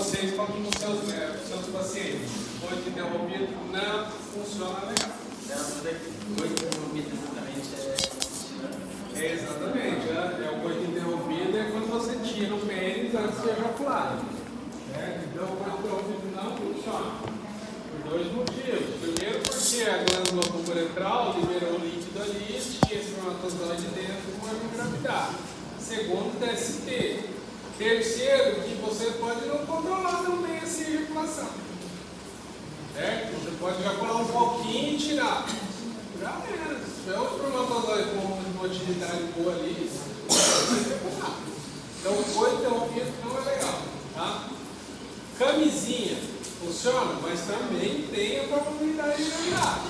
vocês falam com os seus pacientes. Coito interrompido não funciona legal. Coito interrompido exatamente Exatamente. O coito interrompido é quando você tira o pênis antes de ejacular. Então o coito interrompido não funciona. Por dois motivos. Primeiro, porque a glândula puboretral liberou o líquido ali, tinha espermatozoide dentro e pode engravidar. Segundo, DST. Terceiro, que você pode não controlar também essa ejaculação. Certo? Você pode ejacular um pouquinho e tirar. Já era. Se tiver o espermatozoide com uma utilidade boa ali, você vai ejacular. Então o coito interrompido não é legal. Tá? Camisinha funciona, mas também tem a probabilidade de engravidar.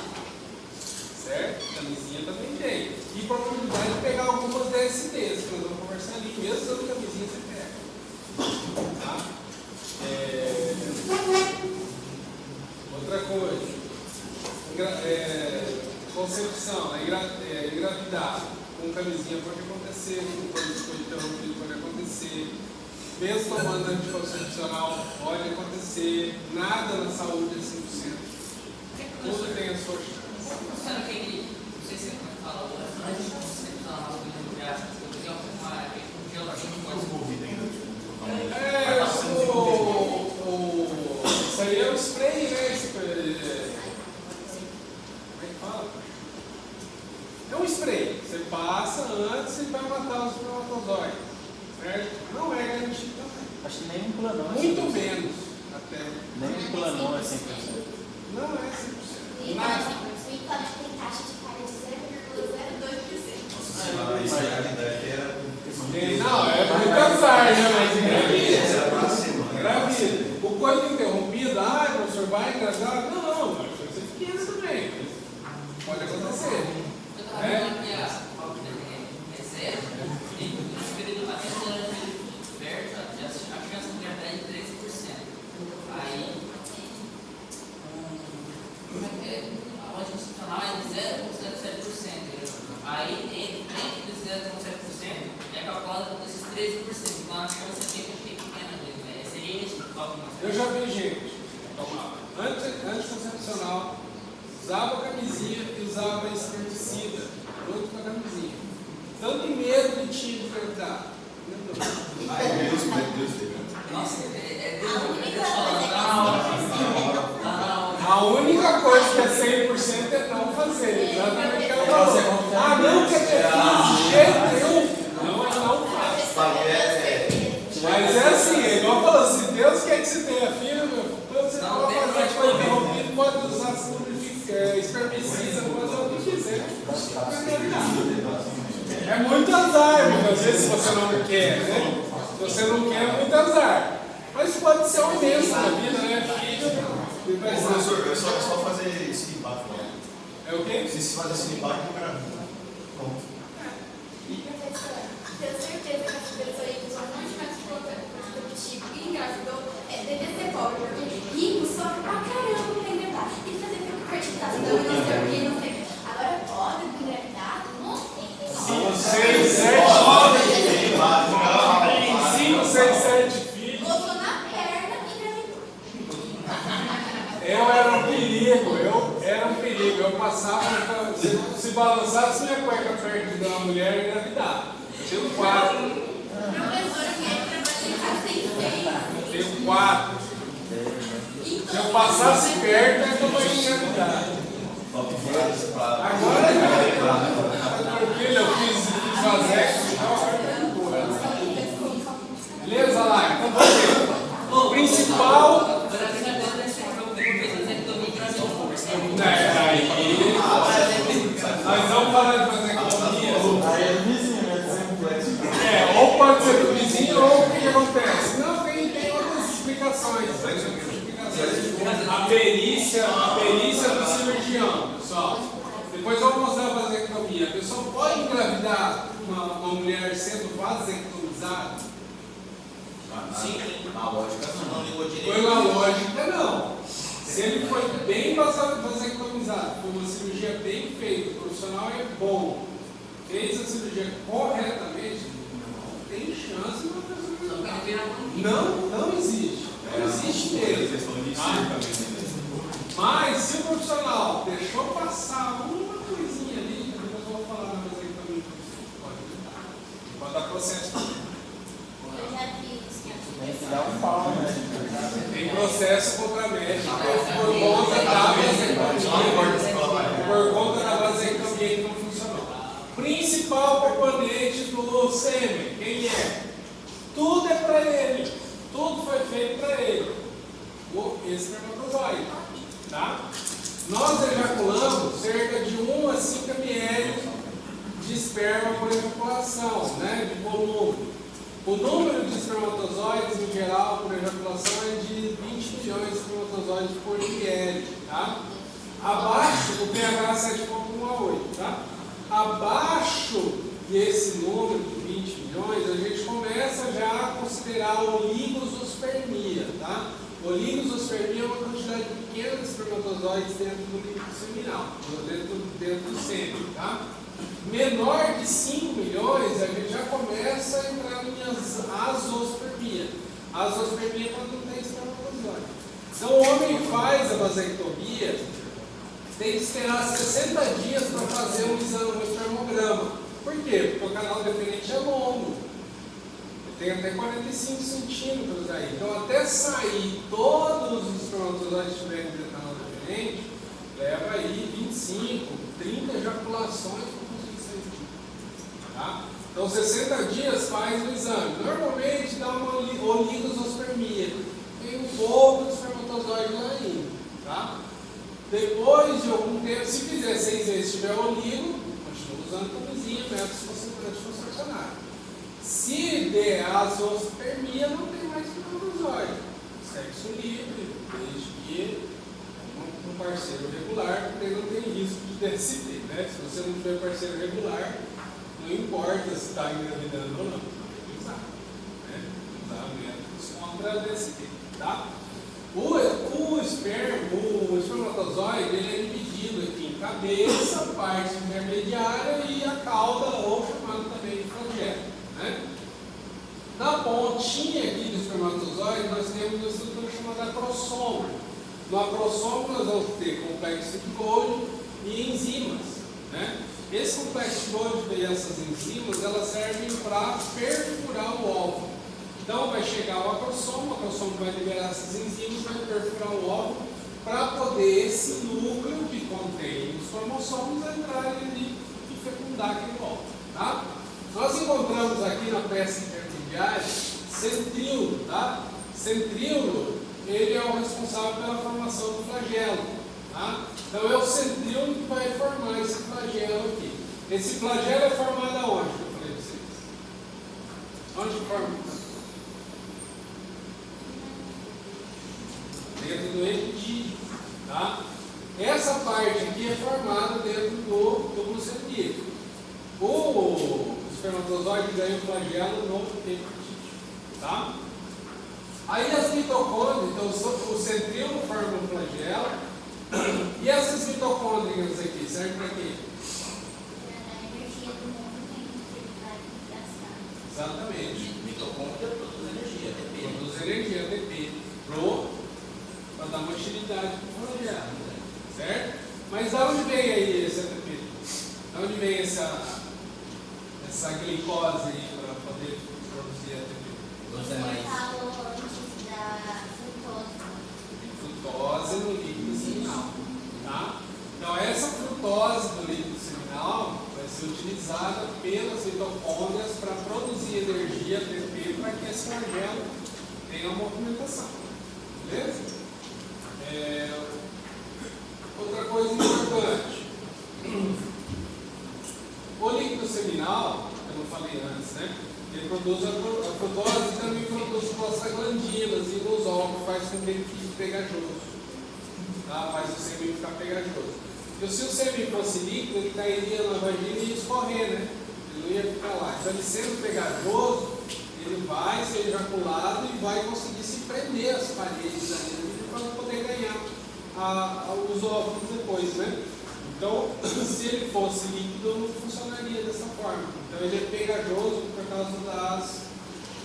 Certo? Camisinha também tem. E probabilidade de pegar algumas DSTs, que nós vamos conversar ali. Mesmo usando camisinha, você pega. Tá? Outra coisa. Concepção, engravidar com camisinha pode acontecer, com coito interrompido pode acontecer. Mesmo tomando anticoncepcional pode acontecer. Nada na saúde é 100%. Tudo tem a sua chance. Funciona aquele, não sei se você fala, anticoncepcional, isso aí é o spray, né? Como é que fala? É um spray. Você passa antes e vai matar os espermatozoides. Certo? Não é garantido também. Acho que nem um planon. Muito menos até. Nem um planon é 100%. Não é 100%. E Nada. tem taxa de falha de 0,02%. Isso aí, a idade era. Não, é muito azar, né? Mas engravida. Era pra cima. Engravida. O coito interrompido, professor, vai engravidar? Não, você pequena também. Pode acontecer. Eu estava falando que a é zero, no período até o ano perto, a chance de engravidar é de 13%. Aí, a anticoncepcional é de 0,07%. Aí, entre os 0,7% é calculado esses 13%. Então, a chance é bem pequena mesmo. Seria isso? Eu já vi gente tomava anticoncepcional, usava camisinha e usava espermicida junto com a camisinha. Tanto medo de tinha de engravidar. Ai, Deus, meu Deus. Nossa, A única coisa que é 100% é não fazer. Exatamente o que ela falou. Não quer ter filho de jeito nenhum. Não faz. Mas é assim, é igual falou, se Deus quer que você tenha filho, você pode fazer coisa interrompida, pode usar espermicida, pode usar o que quiser. É muito azar, muitas vezes, se você não quer, né? Se você não quer, é muito azar. Mas pode ser uma bênção na vida, né? Filho, Professor, é só fazer esse limpar. É o quê? Se fazer esse limpar, não grava. Pronto. Professor, tenho certeza que essa pessoa aí usou um monte de contraceptivo e engravidou. Deve ser pobre, porque rico sofre pra caramba pra engravidar. Tem que fazer fertilização, não sei o que, não sei o que. Agora, pobre pra engravidar, não tem. 5, 6, 7 filhos. Botou na perna e engravidou. Eu era um perigo. Eu passava, se balançasse minha cueca perto de uma mulher, eu ia engravidar. Eu tenho 4. Professora que trabalha em casa tem 6. Eu tenho 4. Se eu passasse perto, é que eu ia engravidar. Agora, tranquilo, eu fiz vasectomia, beleza lá? Então vamos ver. O principal. Nós vamos falar de vasectomia. Ou pode ser do vizinho, ou o que acontece? Não, tem outras explicações. A perícia do cirurgião, pessoal. Depois eu vou mostrar a vasectomia. A pessoa pode engravidar uma mulher sendo vasectomizada? Sim, na lógica não ligou direito. Pela lógica, não. Se ele foi bem vasectomizado, foi uma cirurgia bem feita, o profissional é bom, fez a cirurgia corretamente, não tem chance de uma pessoa engravidar. Não existe. Não processo. Eu já fiz. Tem que dar um pau, né? Tem processo contra a médica por conta da vasectomia. Por conta da vasectomia que não funcionou. Principal componente do sêmen, quem é? Tudo é para ele. Tudo foi feito para ele. O espermatozoide. Tá? Nós ejaculamos cerca de 1 a 5 ml de esperma por ejaculação, né? De volume. O número de espermatozoides em geral por ejaculação é de 20 milhões de espermatozoides por ml. Tá? Abaixo, o pH 7,1 a 8. Tá? Abaixo desse número de 20 milhões, a gente começa já a considerar oligospermia. Tá? Oligospermia é uma quantidade pequena de espermatozoides dentro do líquido seminal, dentro do sêmen. Tá? Menor de 5 milhões, a gente já começa a entrar em azospermia. Azospermia é quando não tem espermatozoide. Então, o homem faz a vasectomia, tem que esperar 60 dias para fazer um exame, um espermograma. Por quê? Porque o canal deferente é longo. Tem até 45 centímetros aí. Então, até sair todos os espermatozoides que estiverem dentro do canal deferente, leva aí 25, 30 ejaculações para conseguir sair. Tá? Então, 60 dias faz o exame. Normalmente dá uma oligospermia. Tem um pouco de espermatozoide lá ainda. Tá? Depois de algum tempo, se fizer 6 vezes tiver oligo, continua usando camisinha, método anticoncepcionário. Se der azospermia, não tem mais espermatozoide. Sexo livre, desde que um parceiro regular, porque não tem risco de DST. Né? Se você não tiver parceiro regular, não importa se está engravidando ou não. Tem que usar. Né? Usar métodos contra DST. Tá? O espermatozoide ele é dividido aqui em cabeça, parte intermediária e a cauda, ou chamado também de flagelo. Né? Na pontinha aqui do espermatozoide, nós temos uma estrutura chamada acrosoma. No acrosoma, nós vamos ter complexo de Golgi e enzimas. Né? Esse complexo de Golgi e essas enzimas, elas servem para perfurar o óvulo. Então, vai chegar o acrosoma vai liberar essas enzimas, vai perfurar o óvulo para poder esse núcleo que contém os cromossomos entrar ali e fecundar aquele óvulo. Tá? Nós encontramos aqui na peça intermediária centríolo. Tá? Centríolo, ele é o responsável pela formação do flagelo. Tá? Então, é o centríolo que vai formar esse flagelo aqui. Esse flagelo é formado aonde? Que eu falei para vocês? Onde forma? Dentro do epidídimo. Tá? Essa parte aqui é formada dentro do túbulo centrífugo. O espermatozoide ganha o flagelo no epidídimo. Tá? Aí as mitocôndrias, então o centríolo forma um flagelo. E essas mitocôndrias aqui, servem para quê? Exatamente. Mitocôndria produz energia, ATP. Produz energia, ATP, para dar uma utilidade para o flagelo. Certo? Mas de onde vem aí esse ATP? De onde vem essa glicose aí para poder produzir ATP? Dos Você animais. falou antes da frutose. Frutose no líquido seminal. Tá? Então, essa frutose do líquido seminal vai ser utilizada pelas mitocôndrias para produzir energia ATP para que esse flagelo tenha uma movimentação. Beleza? Outra coisa importante. O líquido seminal, eu não falei antes, né? Ele produz a frutose e também produz prostaglandinas e inosol, que faz com que ele fique pegajoso. Tá? Faz o sêmen ficar pegajoso. Então, se o sêmen fosse líquido, ele cairia na vagina e ia escorrer, né? Ele não ia ficar lá. Então, ele sendo pegajoso, ele vai ser ejaculado e vai conseguir se prender às paredes ali para poder ganhar os óvulos depois, né? Então, se ele fosse líquido, não funcionaria dessa forma. Então, ele é pegajoso por causa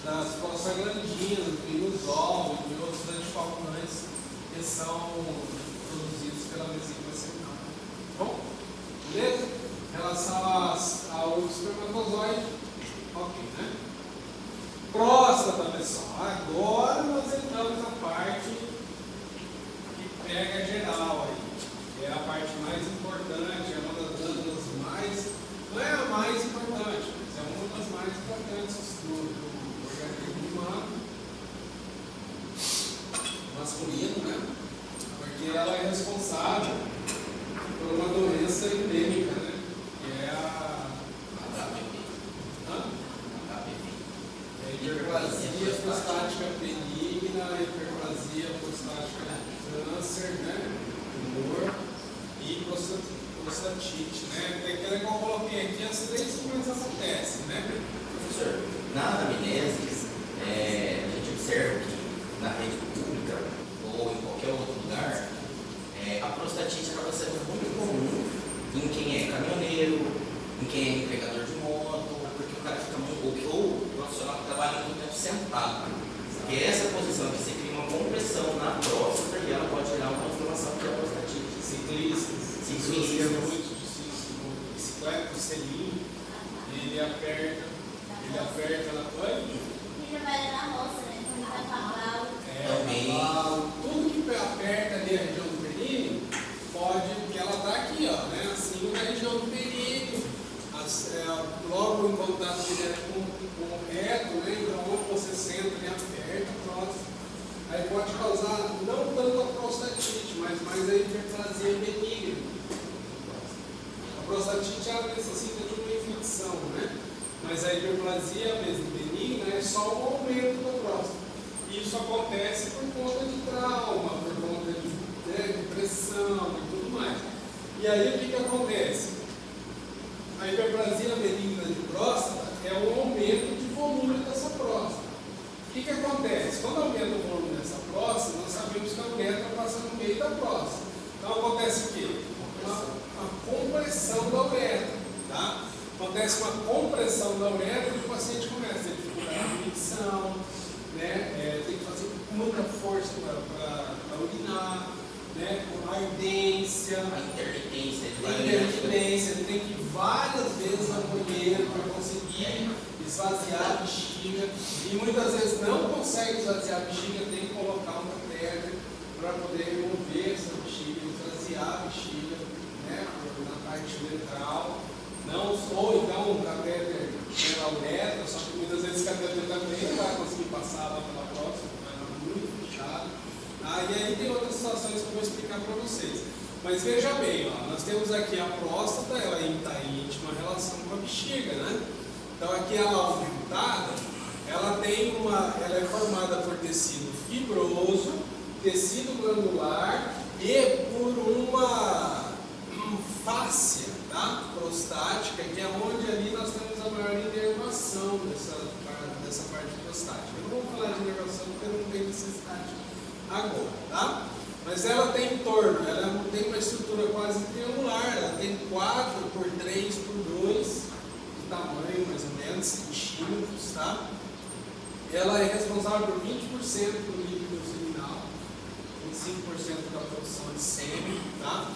das prostaglandinas, do inosol e de outros anticoagulantes que são produzidos pela vesícula seminal. Bom, beleza? Em relação ao espermatozoide, ok, né? importantes do organismo humano, masculino, né? Porque ela é responsável por uma doença endêmica, né? Que é a HPV. hiperplasia prostática benigna, hiperplasia prostática câncer, né? Tumor e prostatite, né? É aquela que eu coloquei aqui, as três que mais acontecem, né? Professor, na anamnese, a gente observa que na rede pública ou em qualquer outro lugar, a prostatite acaba sendo muito comum em quem é caminhoneiro, em quem é entregador de moto, porque o cara fica muito, ou o profissional que trabalha muito tempo sentado. Porque essa posição que você cria uma compressão na próstata e ela pode gerar uma inflamação que é a prostatite. Ciclistas, pessoas que andam muito de bicicleta, o selinho, ele aperta na coisa. E trabalha na roça, né? Quando tá cavalo. Cavalo, tudo que aperta ali a região do períneo, pode, porque ela está aqui, ó, né? Assim, na região do períneo, logo em contato direto com o reto, né? Então, quando você senta e aperta a próstata, aí pode causar não tanto a prostatite, mas mais a hiperplasia benigna. A prostatite ela necessita de uma infecção, né? Mas a hiperplasia benigna é só um aumento da próstata. E isso acontece por conta de trauma, por conta de pressão e tudo mais. E aí o que acontece? A hiperplasia benigna de próstata é o aumento de volume dessa próstata. O que acontece? Quando aumenta o volume dessa próstata, nós sabemos que a uretra passa no meio da próstata. Então acontece o quê? Uma compressão da uretra. Tá? Acontece uma compressão da uretra e o paciente começa a ter dificuldade de micção, né? Tem que fazer muita força para urinar, né? Com ardência, ele tem que ir várias vezes ao banheiro para conseguir esvaziar a bexiga, e muitas vezes não consegue esvaziar a bexiga, tem que colocar um catéter para poder remover essa bexiga, esvaziar a bexiga, né? Na parte ventral. Não, ou então um catéter pela uretra, só que muitas vezes o catéter também não vai conseguir passar lá pela próstata, vai estar muito fechado. E aí tem outras situações que eu vou explicar para vocês. Mas veja bem, ó, nós temos aqui a próstata, ela está em íntima relação com a bexiga, né? Então aqui ela aumentada, ela é formada por tecido fibroso, tecido glandular e por uma fáscia, tá? Prostática, que é onde ali nós temos a maior inervação dessa parte prostática. Eu não vou falar de inervação porque eu não tenho necessidade agora, tá? Mas ela tem em torno, ela não tem uma estrutura quase triangular, ela tem 4 por 3 por 2 de tamanho, mais ou menos, centímetros, tá? Ela é responsável por 20% do líquido seminal, 25% da produção de sêmen, tá?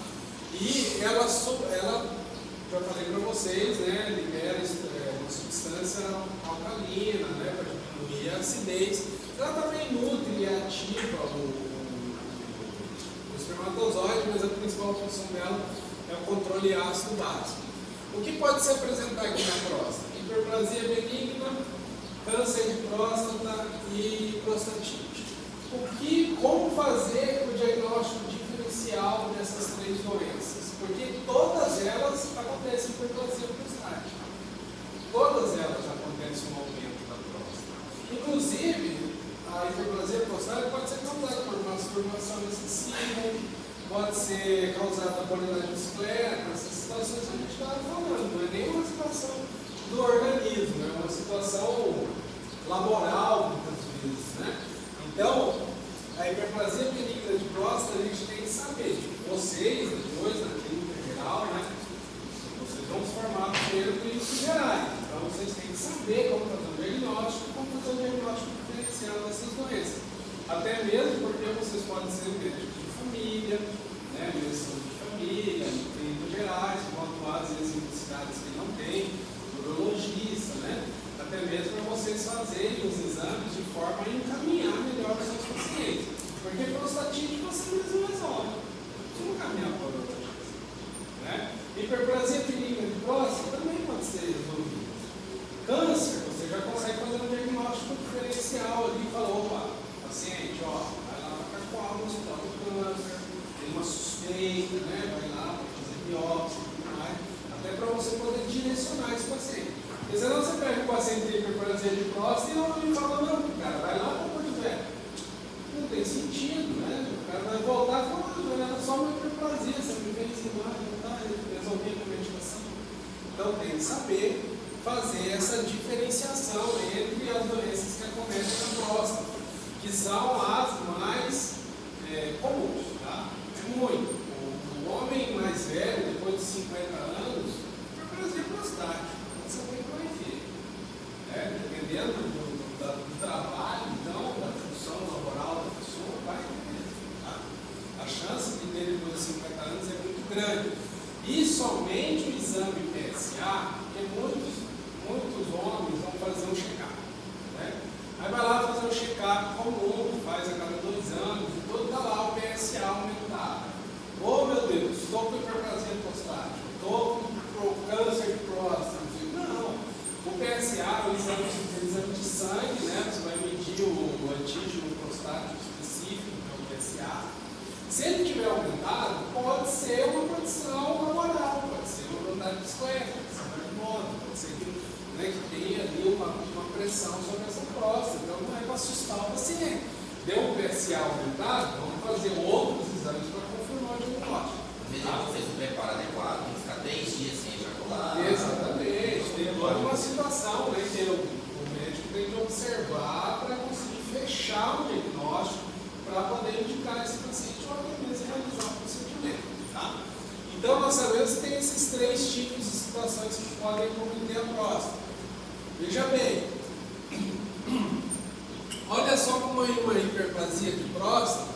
E ela, já falei para vocês, né, libera uma substância alcalina, né, para diminuir a acidez. Ela também nutre e ativa o espermatozoide, mas a principal função dela é o controle ácido básico. O que pode se apresentar aqui na próstata? Hiperplasia benigna, câncer de próstata e prostatite. Como fazer o diagnóstico diferencial dessas três doenças? Porque todas elas acontecem em hiperplasia prostática. Todas elas acontecem um aumento da próstata. Inclusive, a hiperplasia prostática pode ser causada por masturbação excessiva, pode ser causada por andar de bicicleta, essas situações que a gente estava falando. Não é nem uma situação do organismo, é uma situação laboral, muitas vezes, né? Então, a hiperplasia benigna de próstata, a gente tem que saber. Vocês, depois, na clínica geral, né? Vocês vão se formar primeiro clínicos gerais. Então, vocês têm que saber como fazer um diagnóstico, como fazer um diagnóstico diferencial dessas doenças. Até mesmo porque vocês podem ser médicos de família, né? Medicina de família, clínicos gerais, vão atuar às vezes em cidades que não tem, urologista, né? Até mesmo para vocês fazerem os exames de forma a encaminhar melhor os seus pacientes. Porque prostatite você mesmo resolve. Você não caminhar para o urologista, né? Hiperplasia benigna de próstata também pode ser resolvida. Câncer, você inicial ali e fala, opa, paciente, ó, vai lá para Cacoal, no hospital do câncer, tem uma suspeita, né? Vai lá para fazer biópsia e tudo mais, até para você poder direcionar esse paciente. Porque senão você pega o paciente com hiperplasia de próstata e não fala, não, cara, vai lá para Porto Velho. Não tem sentido, né? O cara vai voltar e falar, era só uma hiperplasia, você me fez imagem, tá? Resolvi com medicação. Então tem que saber fazer essa diferenciação entre as doenças que acometem na próstata, que são as mais comuns, tá? É muito. O homem mais velho, depois de 50 anos, hiperplasia prostática. Você tem que conhecer. Dependendo do trabalho, então, da função laboral da pessoa, vai depender. Tá? A chance de ter depois de 50 anos é muito grande. E somente o exame PSA, porque muitos homens vão fazer um check-up. Né? Aí vai lá fazer um check-up comum, faz a cada 2 anos, e todo está lá o PSA aumentado. Oh meu Deus, estou com hiperplasia prostática, estou com câncer de próstata. Não, o PSA é o exame de sangue, né? Você vai medir o antígeno prostático específico, que é o PSA. Se ele tiver aumentado, pode ser uma condição laboral, pode ser uma vontade de bicicleta, pode ser uma de moto, pode ser que tenha ali uma pressão sobre essa próstata. Então não é para assustar o paciente. Deu um PSA aumentado, vamos fazer outros exames para confirmar o diagnóstico. Não fez o preparo adequado, tem que ficar 3 dias sem ejacular. Exatamente, tem toda uma situação, né, que o médico tem que observar para conseguir fechar o diagnóstico para poder indicar esse paciente ou até mesmo realizar o procedimento. Tá? Então nós sabemos que tem esses 3 tipos de situações que podem cometer a próstata. Veja bem, olha só como uma hiperplasia de próstata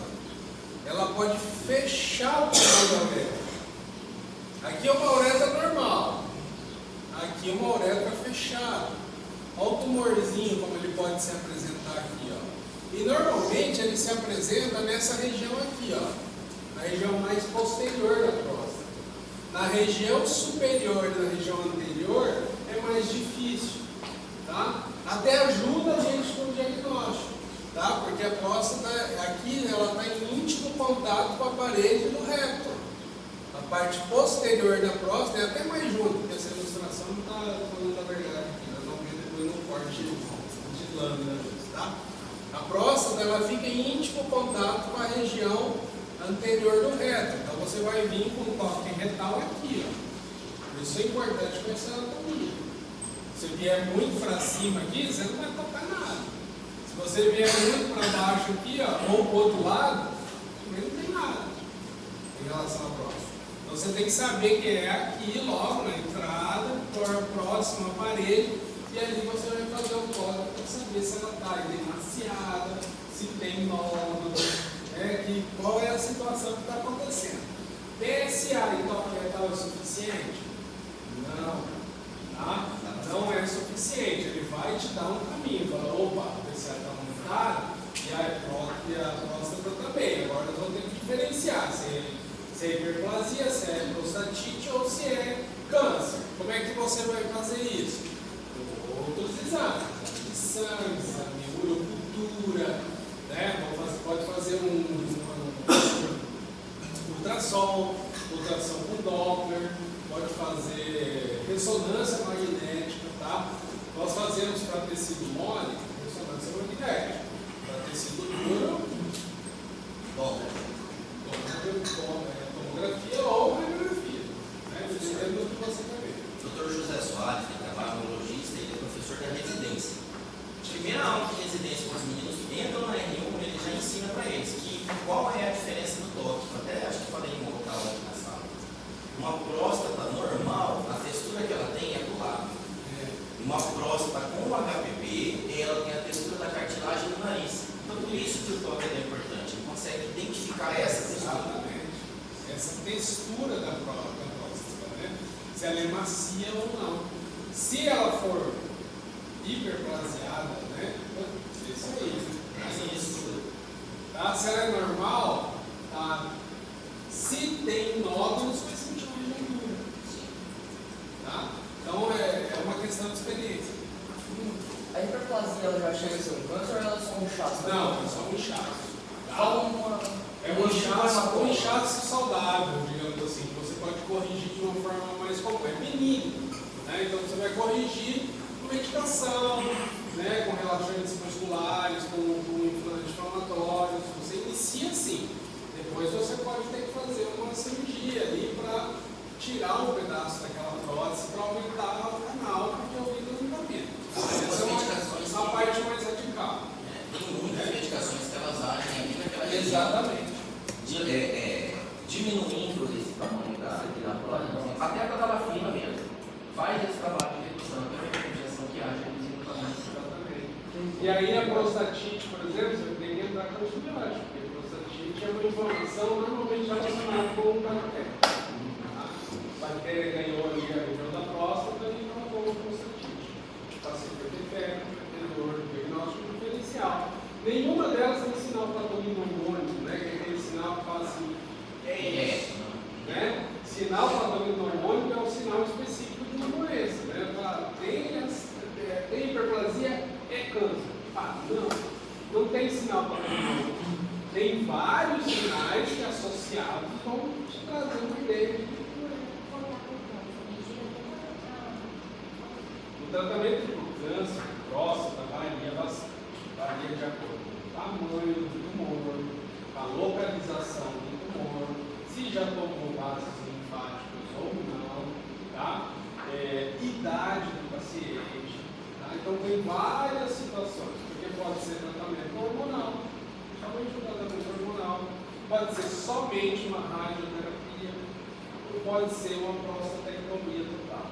ela pode fechar o canal da uretra. Aqui é uma uretra normal, aqui é uma uretra fechada. Olha o tumorzinho como ele pode se apresentar aqui, ó. E normalmente ele se apresenta nessa região aqui, ó, na região mais posterior da próstata. Na região superior e na região anterior é mais difícil, tá? Até ajuda a gente no diagnóstico, tá? Porque a próstata aqui ela está em íntimo contato com a parede do reto. A parte posterior da próstata é até mais junto, porque essa ilustração não está falando a verdade aqui, nós vamos ver depois no corte de lâmina, tá? A próstata ela fica em íntimo contato com a região anterior do reto. Então você vai vir com o toque retal aqui, ó. Por isso é importante conhecer a anatomia. Se vier muito para cima aqui, você não vai tocar nada. Se você vier muito para baixo aqui, ó, ou para o outro lado, também não tem nada em relação à próstata. Então você tem que saber que é aqui, logo na entrada, próximo à parede, e ali você vai fazer o toque para saber se ela está demasiada, se tem nódulo, qual é a situação que está acontecendo. PSA e toque retal é suficiente? Não. Tá? Não é suficiente. Ele vai te dar um caminho. Fala, opa, o PSA está aumentado e a próstata também. Agora nós vamos ter que diferenciar se é hiperplasia, se é prostatite ou se é câncer. Como é que você vai fazer isso? Outros exames. Exame de sangue, exame de urocultura, né? Pode fazer um ultrassom com Doppler, pode fazer ressonância magnética, tá? Nós fazemos para tecido mole, ressonância magnética, para tecido duro, tomografia ou radiografia, né? Dependendo do que você quer ver. Dr. José Soares, que trabalha como neurologista, ele é professor da residência. Primeira aula de residência com os meninos entram na R1, ele já ensina para eles qual é a diferença do toque. Até acho que falei em um local aqui na sala. Uma próstata normal, a textura que ela tem é do lado. Uma próstata com HPV, ela tem a textura da cartilagem do nariz. Então por isso que o toque é importante. Ele consegue identificar essa textura. Exatamente. Essa textura da próstata, né? Se ela é macia ou não. Se ela for hiperplaseada, né? Isso aí. Tá? Se ela é normal, tá? Se tem nódulos, vai sentir uma gordura. Tá? Então é uma questão de experiência. A hiperplasia ela já chega a ser um câncer ou ela é só um inchaço? Não, é só um inchaço. Só uma... É um inchaço saudável, digamos assim, que você pode corrigir de uma forma mais comum. É benigno, né? Então você vai corrigir com medicação, né? Com relaxantes musculares, com anti-inflamatórios. Você inicia assim. Depois você pode ter que fazer uma cirurgia ali para tirar um pedaço daquela prótese para aumentar o canal, porque é o endividamento. Essa é uma parte mais radical. Tem muitas medicações que elas agem ali naquela região. Exatamente. Diminuindo esse tamanho da prótese, até quando ela fina mesmo. Faz esse trabalho de redução, que é uma injeção que age reduzindo o tamanho. Exatamente. E aí a prostatite, por exemplo, você tem que entrar com antibiótico, porque a prostatite é uma inflamação normalmente relacionada com o bactéria. A bactéria ganhou ali a região da próstata e causou a prostatite. O paciente vai ter febre, vai ter dor, diagnóstico diferencial. Nenhuma delas tem sinal patognomônico, né? Que é aquele sinal que fala assim, né? Sinal patognomônico é um sinal específico de uma doença, né? Fala, tem hiperplasia, é câncer. Ah, não tem sinal patognomônico. Tem vários sinais que associados vão te trazer uma ideia de o tratamento do câncer, próstata, varia bastante. Varia de acordo com o tamanho do tumor, a localização do tumor, se já tomou vasos linfáticos ou não, tá? Idade do paciente. Tá? Então tem várias situações, porque pode ser tratamento hormonal, somente um tratamento hormonal, pode ser somente uma radioterapia, ou pode ser uma prostatectomia total,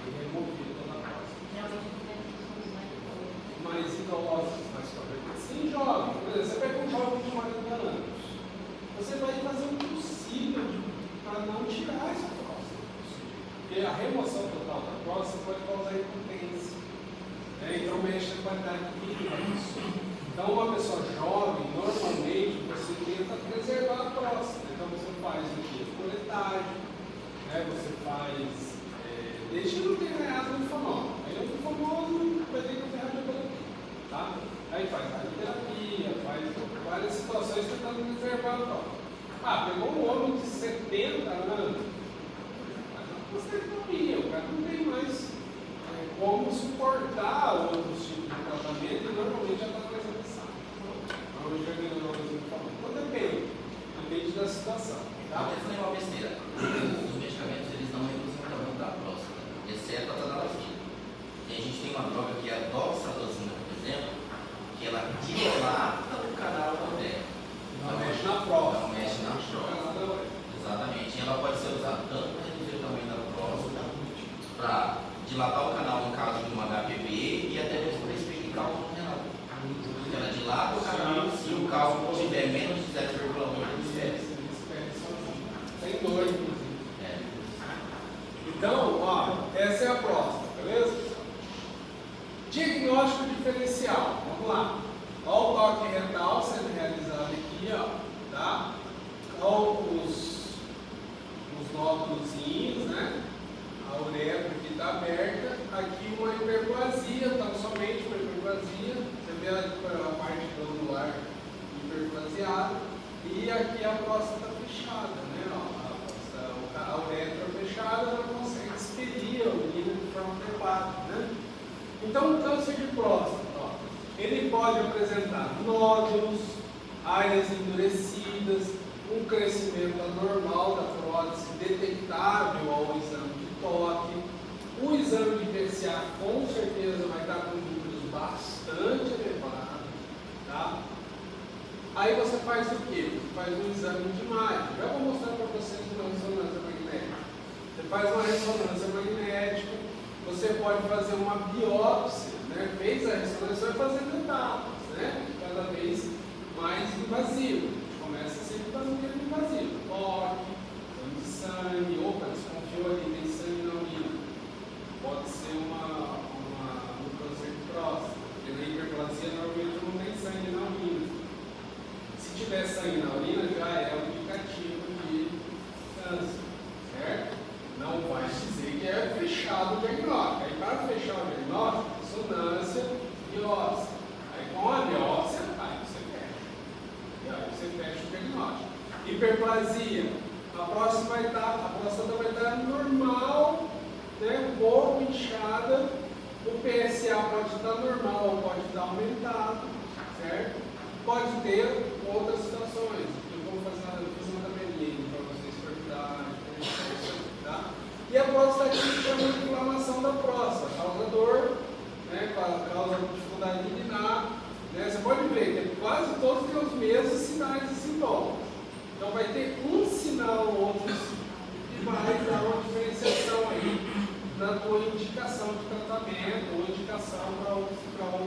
remover toda a próstata. Mais idosos, mais provavelmente. Sim, jovem. Por exemplo, você pega um jovem de 40 anos, você vai fazer o possível para não tirar essa próstata. Porque a remoção total da próstata pode causar impotência. Né? Então mexe na qualidade de vida da pessoa. Então uma pessoa jovem, normalmente, você tenta preservar a próstata. Então você faz o quê? Coletagem, né? Você faz... desde que não tenha ganhado no famoso. Aí o famoso vai ter que fazer radioterapia. Tá? Aí faz radioterapia, faz várias situações tentando preservar a próstata. Ah, pegou um homem de 70 anos, faz uma prostatectomia, o cara não tem mais como suportar outros tipos de tratamento e normalmente já está mais avançado. Normalmente já ganhou novas informações. Então depende da situação. Tá? Até falei uma besteira. Os medicamentos eles não reduzem o tamanho da próstata, exceto a tadalafila. E a gente tem uma droga que é a doxazosina, por exemplo, que ela dilata o canal ureter. Não mexe na próstata. Não mexe na próstata. Exatamente. E ela pode ser usada tanto para reduzir o tamanho da próstata, para dilatar o canal no caso de uma HPV e até mesmo para expedir cálculo renal. Ela dilata o canal se o cálculo tiver menos de 0,1 de sem dor, inclusive. Então, ó, essa é a próstata, beleza? Diagnóstico diferencial. Vamos lá. Olha o toque retal sendo realizado aqui, ó, tá? Olha os nódulozinhos, né? A uretra aqui está aberta. Aqui uma hiperplasia, então somente uma hiperplasia. Você vê a parte glandular hiperplasiada. E aqui a próstata fechada, né? Ó, a uretra fechada, ela consegue expelir a urina de forma adequada, né? Então, o câncer de próstata, ó, ele pode apresentar nódulos, áreas endurecidas, um crescimento anormal da prótese detectável ao exame de toque. O exame de PSA com certeza vai estar com números bastante elevados, tá? Aí você faz o quê? Você faz um exame de imagem. Já vou mostrar para vocês uma ressonância magnética. Você faz uma ressonância magnética, você pode fazer uma biópsia, né? Fez a ressonância, vai fazendo etapas, né? Cada vez mais invasivo. Começa sempre fazendo invasivo. Toque, exame de sangue, opa, desconfiou ali, tem sangue na urina. Pode ser um câncer de próstata, porque na hiperplasia normalmente não tem sangue na urina. Se tiver sangue na urina, já é um indicativo de câncer, certo? Não vai dizer que é fechado o diagnóstico. Aí, para fechar o diagnóstico, ressonância hiperplasia, a próstata vai estar normal, né, um pouco inchada, o PSA pode estar normal ou pode estar aumentado, certo? Pode ter outras situações, eu vou fazer uma tabelinha para vocês cuidarem, tá? E a prostatite é uma inflamação da próstata, causa dor, né, causa dificuldade de urinar, né? Você pode ver que quase todos têm os mesmos sinais e sintomas. Então vai ter um sinal ou outro que vai dar uma diferenciação aí na tua indicação de tratamento ou indicação para um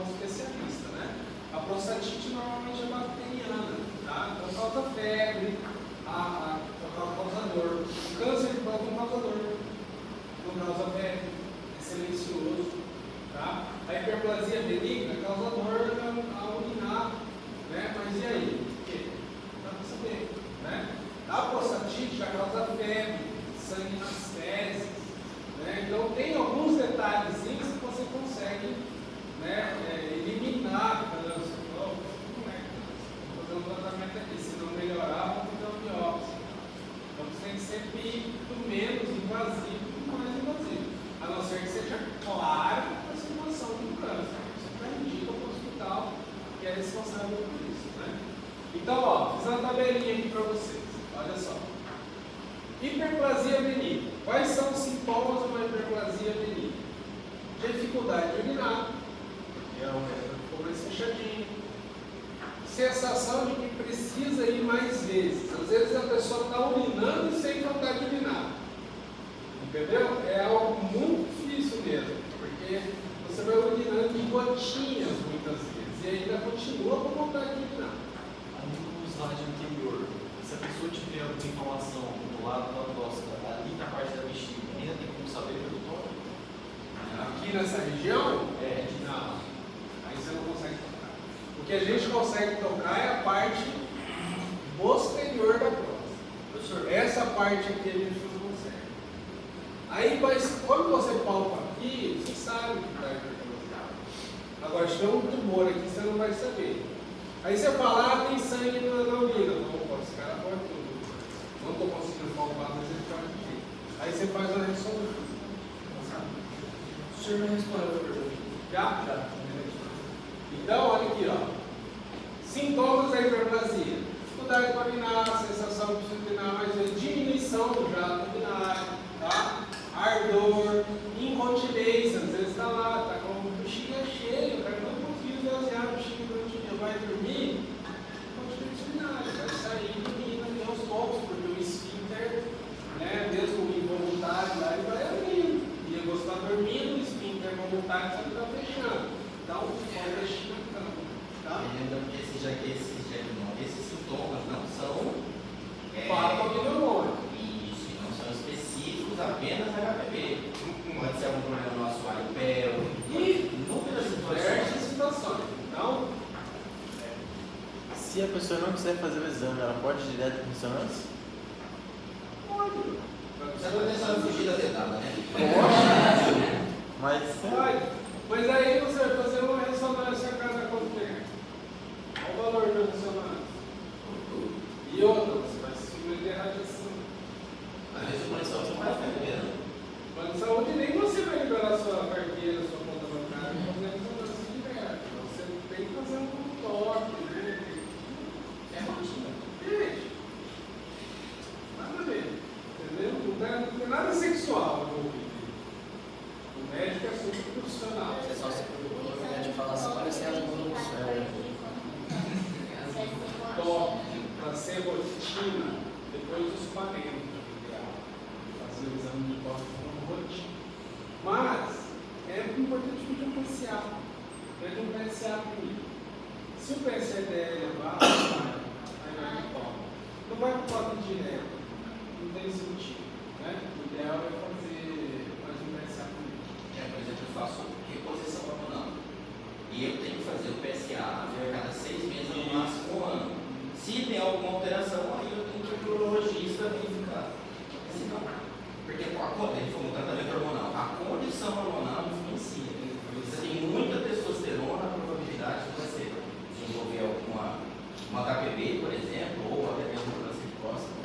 especialista, né? A prostatite normalmente é bacteriana, tá? Então causa febre, causa dor. O câncer de próstata causa dor, não causa febre, é silencioso, tá? A hiperplasia benigna causa dor ao urinar, né? Mas e aí? O quê? Dá para saber, né? A prostatite já causa febre, sangue nas fezes, né? Então tem alguns detalhezinhos que você consegue, né, eliminar. Vou fazer um tratamento aqui, se não melhorar, vou fazer uma biópsia. Então você tem que ser do menos invasivo do mais invasivo, a não ser que seja clara a situação do câncer. Você já indica para o hospital que é responsável por isso, né? Então, ó, fiz uma tabelinha aqui para vocês. Olha só. Hiperplasia benigna. Quais são os sintomas de uma hiperplasia benigna? Dificuldade de urinar, que é ficou mais fechadinho. Sensação de que precisa ir mais vezes. Às vezes a pessoa está urinando sem vontade de urinar. Entendeu? É algo muito difícil mesmo, porque você vai urinando de gotinhas muitas vezes e ainda continua com vontade de urinar. No slide anterior, se a pessoa tiver alguma inflamação do lado da próstata, ali na parte da bexiga, ainda tem como saber pelo tom? Aqui nessa região? Não. Aí você não consegue tocar. O que a gente consegue tocar é a parte posterior da próstata. Professor, essa parte aqui a gente não consegue. Aí, mas quando você palpa aqui, você sabe que está hiperplasia. Agora, se tiver um tumor aqui, você não vai saber. Aí você fala, tem sangue na urina. Não, esse cara pode tudo. Não estou conseguindo palpar, mas ele pode ter. Aí você faz a ressonância. O senhor não respondeu a pergunta. Já? Já. Então, olha aqui, ó. Sintomas da hiperplasia. Dificuldade para urinar, sensação de urinar mais vezes, diminuição do jato urinário, tá? Ardor, incontinência, às vezes está lá, está com a bexiga cheia, o cara não conseguiu esvaziar a bexiga durante o dia, vai dormir, incontinência urinária, vai sair dormindo ali aos poucos, porque o esfíncter, né, mesmo involuntário lá, ele vai abrindo. Ia gostar dormindo, o esfíncter voluntário sempre está fechando. Então, pode deixar na cama, tá? Lembrando que esses sintomas não são Patognomônico. isso, não são específicos apenas HPV. Pode ser algum problema no assoalho pélvico, E inúmeras diversas situações. situações. Então, Se a pessoa não quiser fazer o exame, ela pode ir direto para ressonância? pode. Você está tentando fugir da dedada, né? Mas Pode. Mas aí você vai fazer uma ressonância a cada quanto tempo? Qual o valor da ressonância? E outra, você vai se submeter à radiação. Às vezes o coração você não vai ficar liberando. Plano de saúde, nem você vai liberar sua carteira, sua conta bancária, fazer ressonância direto. Você tem que fazer um toque, né? É rotina. Gente, nada a ver. Entendeu? Não tem nada sexual envolvido. O médico é super profissional. É só se preocupar com o médico falar assim, olha, você acha que eu não Toque, placebo-rotina, depois do supamento. Fazer o exame de toque como rotina. Mas é importante pedir um PSA. Pede um PSA primeiro. Se o PSA é elevado, aí vai no toque. Não vai para o toque direto. Não tem sentido. Né? O ideal é fazer um PSA primeiro. Por exemplo, eu faço reposição hormonal. E eu tenho que fazer o PSA a cada 6 meses, no máximo um ano. Se tem alguma alteração, aí eu tenho que ir para o urologista verificar. Se não, porque ele falou tratamento hormonal. A condição hormonal influencia. Você tem muita testosterona, a probabilidade de você desenvolver uma HPV, por exemplo, ou até mesmo câncer de próstata,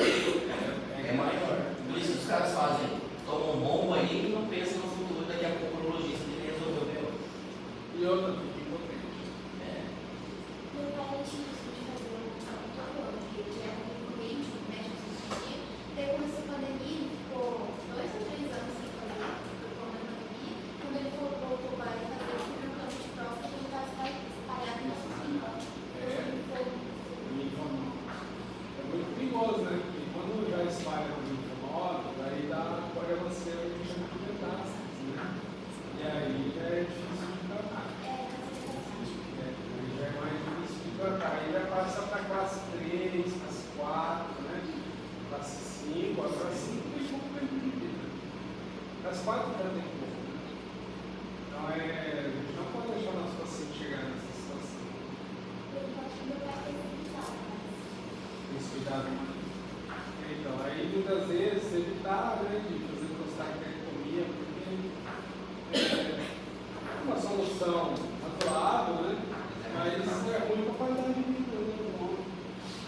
Faz parte da tecnologia. Então, a gente não pode deixar o nosso paciente chegar nessa situação. Tem esse cuidado. Então, aí muitas vezes evitar, né, de fazer prostatectomia, porque é uma solução razoável, né? Mas é ruim para a qualidade de vida.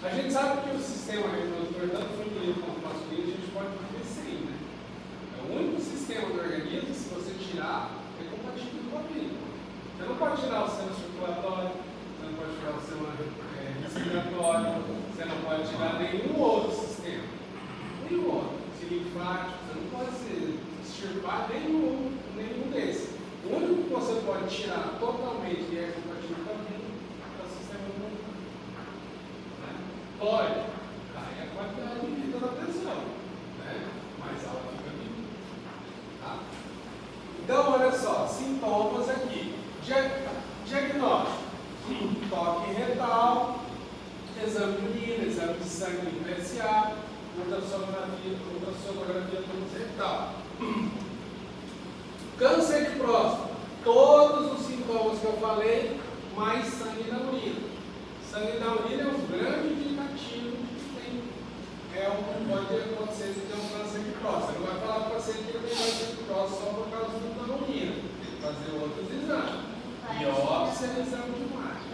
A gente sabe que o sistema reprodutor, tanto feminino quanto masculino, a gente pode viver sem, né? É o único sistema do organismo, se você tirar, é compatível com a vida. Você não pode tirar o sistema circulatório, você não pode tirar o sistema respiratório, você não pode tirar nenhum outro sistema. Nenhum outro. Se linfático, você não pode se extirpar nenhum desses. O único que você pode tirar totalmente e é compatível com a vida é o sistema imunológico. Pode, cai a qualidade de vida da pessoa, né? Mas ela fica viva. Tá? Então, olha só, sintomas aqui. Diagnóstico: toque retal, exame de urina, exame de sangue em PSA, ultrassonografia retal. Câncer de próstata: todos os sintomas que eu falei, mais sangue na urina. Sangue na urina é um grande indicativo de que tem, pode acontecer se tem um câncer de próstata. Não vai falar para o paciente que ele tem câncer de próstata só por causa do da urina. Tem que fazer outros exames. Biópsia e exame de imagem.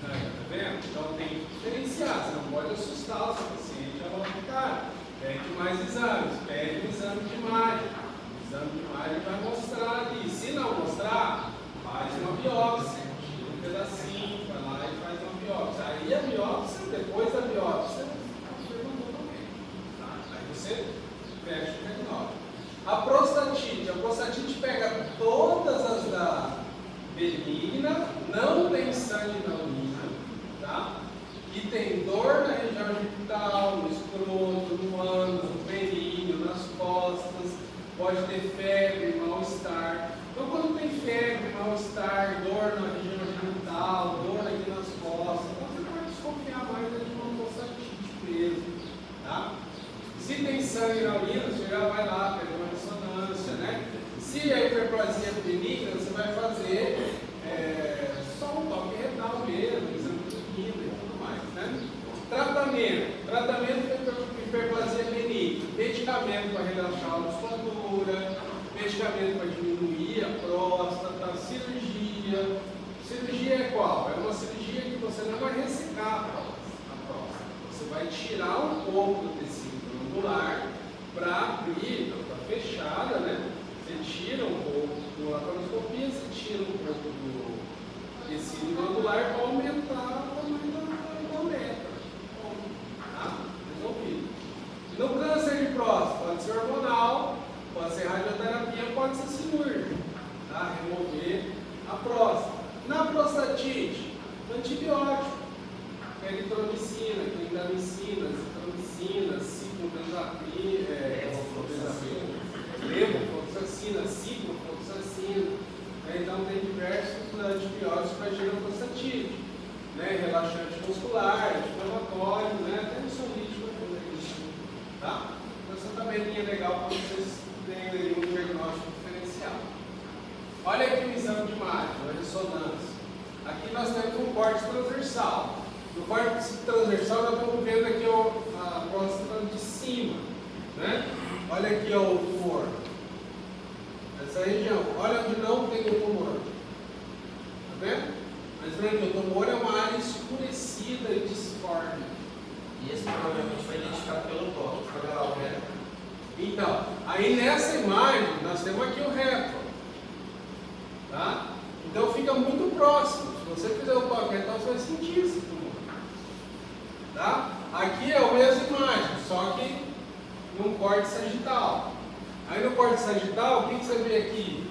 Tá vendo? Então tem que diferenciar. Você não pode assustar o seu paciente a logo de cara. Pede mais exames. Pede um exame de imagem. O exame de imagem vai mostrar ali. Se não mostrar, faz uma biópsia, tira um pedacinho, vai lá e faz uma biópsia. Aí a biópsia, depois da biópsia, confirma totalmente. Tá? Aí você fecha o diagnóstico. A prostatite pega todas as da benigna, não tem sangue na urina, tá? E tem dor na região genital, no escroto, no ânus, no períneo, nas costas, pode ter febre, mal-estar. Então, quando tem febre, mal-estar, dor na região genital, dor aqui nas costas, então você pode desconfiar mais de uma prostatite mesmo, tá? Se tem sangue na urina, você já vai lá, pega uma ressonância, né? Se a hiperplasia é benigna, você vai fazer só um toque retal mesmo, exame de urina e tudo mais, né? Tratamento de hiperplasia benigna. Medicamento para relaxar a musculatura, medicamento para diminuir a próstata, cirurgia. Cirurgia é qual? É uma cirurgia que você não vai ressecar a próstata. Você vai tirar um pouco do tecido glandular para abrir, está fechada, né? Você tira um pouco do laparoscopia, você tira um pouco do tecido glandular para aumentar o tamanho da uretra. Tá? Resolvido. No câncer de próstata, pode ser hormonal, pode ser radioterapia, pode ser cirúrgico, tá? Remover a próstata. Na prostatite, antibiótico, eritromicina, clindamicina, citromicina, ciclobenzaprina, levofloxacina, ciclofloxacina. Então tem diversos antibióticos para giroprostatite, né? Relaxante muscular, anti-inflamatório, né? Até ansiolítico, tá? Então essa tabelinha é legal para vocês terem um diagnóstico diferencial. Olha aqui o exame de imagem, a ressonância. Aqui nós temos um córtex transversal. No córtex transversal nós estamos vendo aqui a próstata de cima, né? Olha aqui o tumor. Essa região. Olha onde não tem o tumor. Tá vendo? Mas vendo que o tumor é uma área escurecida e disforme. E esse provavelmente foi identificado pelo toque. Foi lá o reto. Então, aí nessa imagem nós temos aqui o reto. Tá? Então fica muito próximo. Se você fizer o toque retal, você vai sentir esse tumor. Tá? Aqui é a mesma imagem, só que num córtex sagital. Aí no córtex sagital, o que você vê aqui?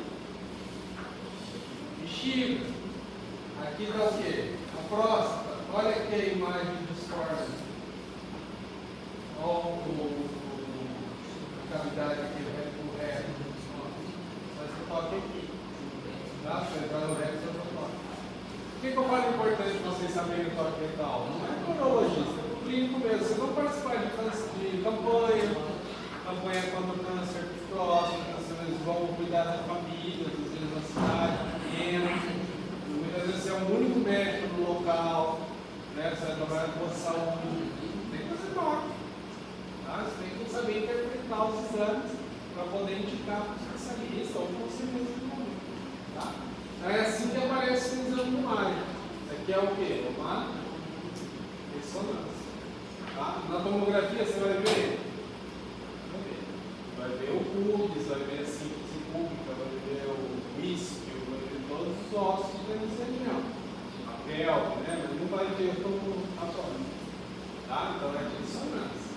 Bexiga. Aqui está o quê? A próstata. Olha aqui a imagem disforme. Olha a cavidade aqui, o reto. Mas você toca aqui. Tá? Você entrar no reto, você não toca. Por que eu falo importante vocês saberem o toque retal? Não é neurologista, é o clínico mesmo. Você não participar de campanha, campanha contra o câncer de próstata, eles vão cuidar da família, às vezes na cidade pequena. Muitas vezes você é o único médico do local, né? Você vai trabalhar com a saúde. Tem que fazer norte. Tá? Você tem que saber interpretar os exames para poder indicar para o especialista ou para o cirurgião. Tá? É assim que aparece o exame do imagem. Aqui é o quê? Uma ressonância. Tá? Na tomografia você vai ver. Vai ver o pubis, vai ver a síntese pública, vai ver o isquio, vai ver todos os ossos dessa região. A pelve, né? Mas não vai ver todo a forma. Tá? Então é ressonância.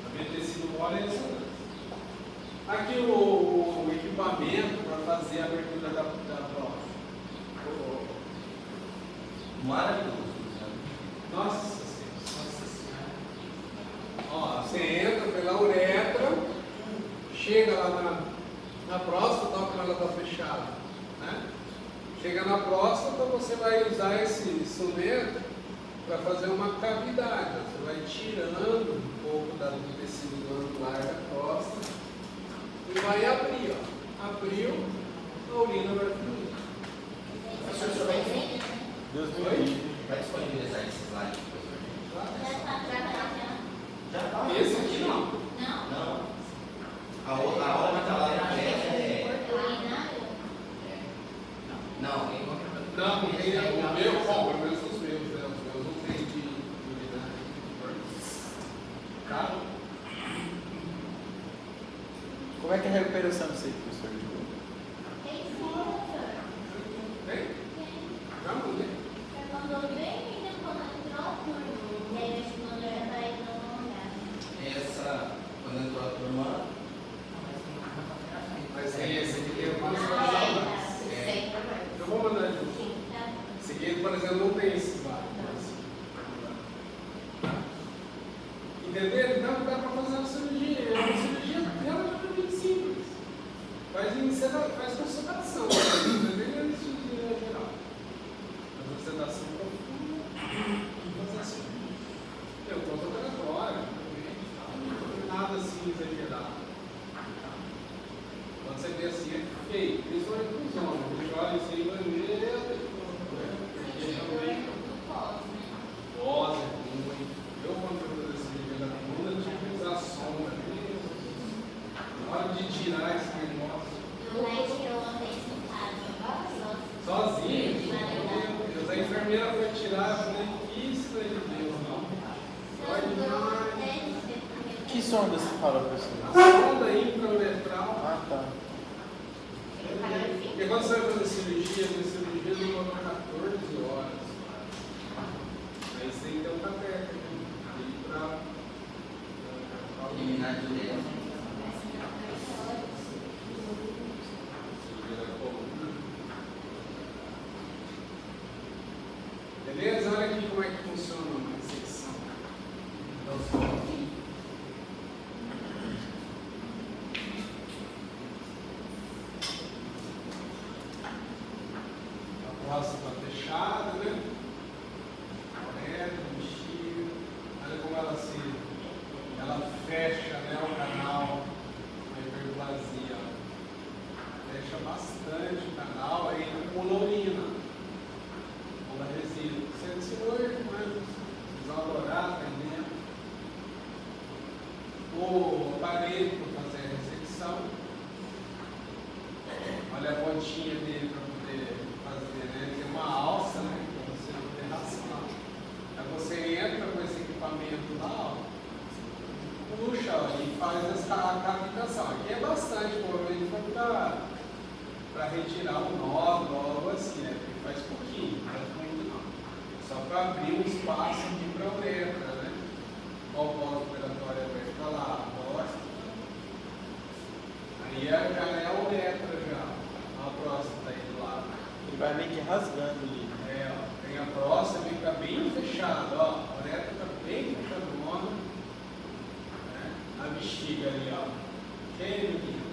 Vai ver tecido mole é ressonância. Aqui o equipamento para fazer a abertura da próstata. Maravilhoso. Nossa Senhora. Ó, você entra pela uretra, chega lá na próstata, ó, como ela está fechada. Né? Chega na próstata, você vai usar esse instrumento para fazer uma cavidade. Você vai tirando um pouco do tecido glandular da próstata e vai abrir. Ó. Abriu, a urina vai fluir. Professor, o senhor vai Deus me livre. disponibilizar esse slide, professor? Já está. Esse aqui não. Não. A aula vai estar lá na frente. Não. Não, tem o meu, pelo menos os meus, né? Os meus não tem de urinário. Tá? Como é que é a recuperação disso aí, professor? Tem? Já mandei. Essa, quando entrou a turma, Mas tem esse aqui, tem uma solução. Eu vou mandar de novo. Esse aqui, por exemplo, não tem esse bar. Entenderam? Então dá para fazer uma cirurgia. É uma cirurgia relativamente simples. Faz concentração. Não é nem cirurgia geral. Faz concentração profunda e fazer assim. Tem um contra-operatório também. Não tem nada assim exagerado. Quando você vê assim, é feio. Principalmente para os homens. A gente olha isso aí e vai ver. Porque realmente pós é ruim. Eu, quando fui fazer esse vídeo da bunda, tinha que usar sombra. Na hora de tirar esse negócio, sozinho, a enfermeira foi tirar, eu falei, que isso aí, Deus, não. Vai demais. Que sonda você fala, professor? A sonda intrauretral. Ah, tá. Porque quando você vai fazer cirurgia, demora 14 horas. Aí você tem que ter um catéter para eliminar de dentro. Beleza? Olha aqui como é que funciona uma ressecção. Então, a próstata fechada, né? Correto, bexiga. Olha como ela fecha, né, o canal, a hiperplasia. Fecha bastante o canal, aí acumula urina. Acumula resíduo. Sendo cirúrgico, né? Desodorar, tá dentro. O aparelho para fazer a ressecção. Olha a pontinha dele para poder fazer, né? Tem uma alça, né? Para você poder raspar. Aí você entra com esse equipamento lá, ó, puxa, ó, e faz essa cavitação. Aqui é bastante, provavelmente para retirar o nódulo, algo assim, né? Porque faz pouquinho, não faz muito não. Só para abrir um espaço aqui para a uretra, né? Ó, o pós-operatório aberto lá, a próstata. Aí já é a uretra já. A próstata aí do lado. Ele vai meio que rasgando ali. É, ó, tem a próstata, fica bem fechada, ó. A uretra está bem fechadona. Né? A bexiga ali, ó. Ok, menino?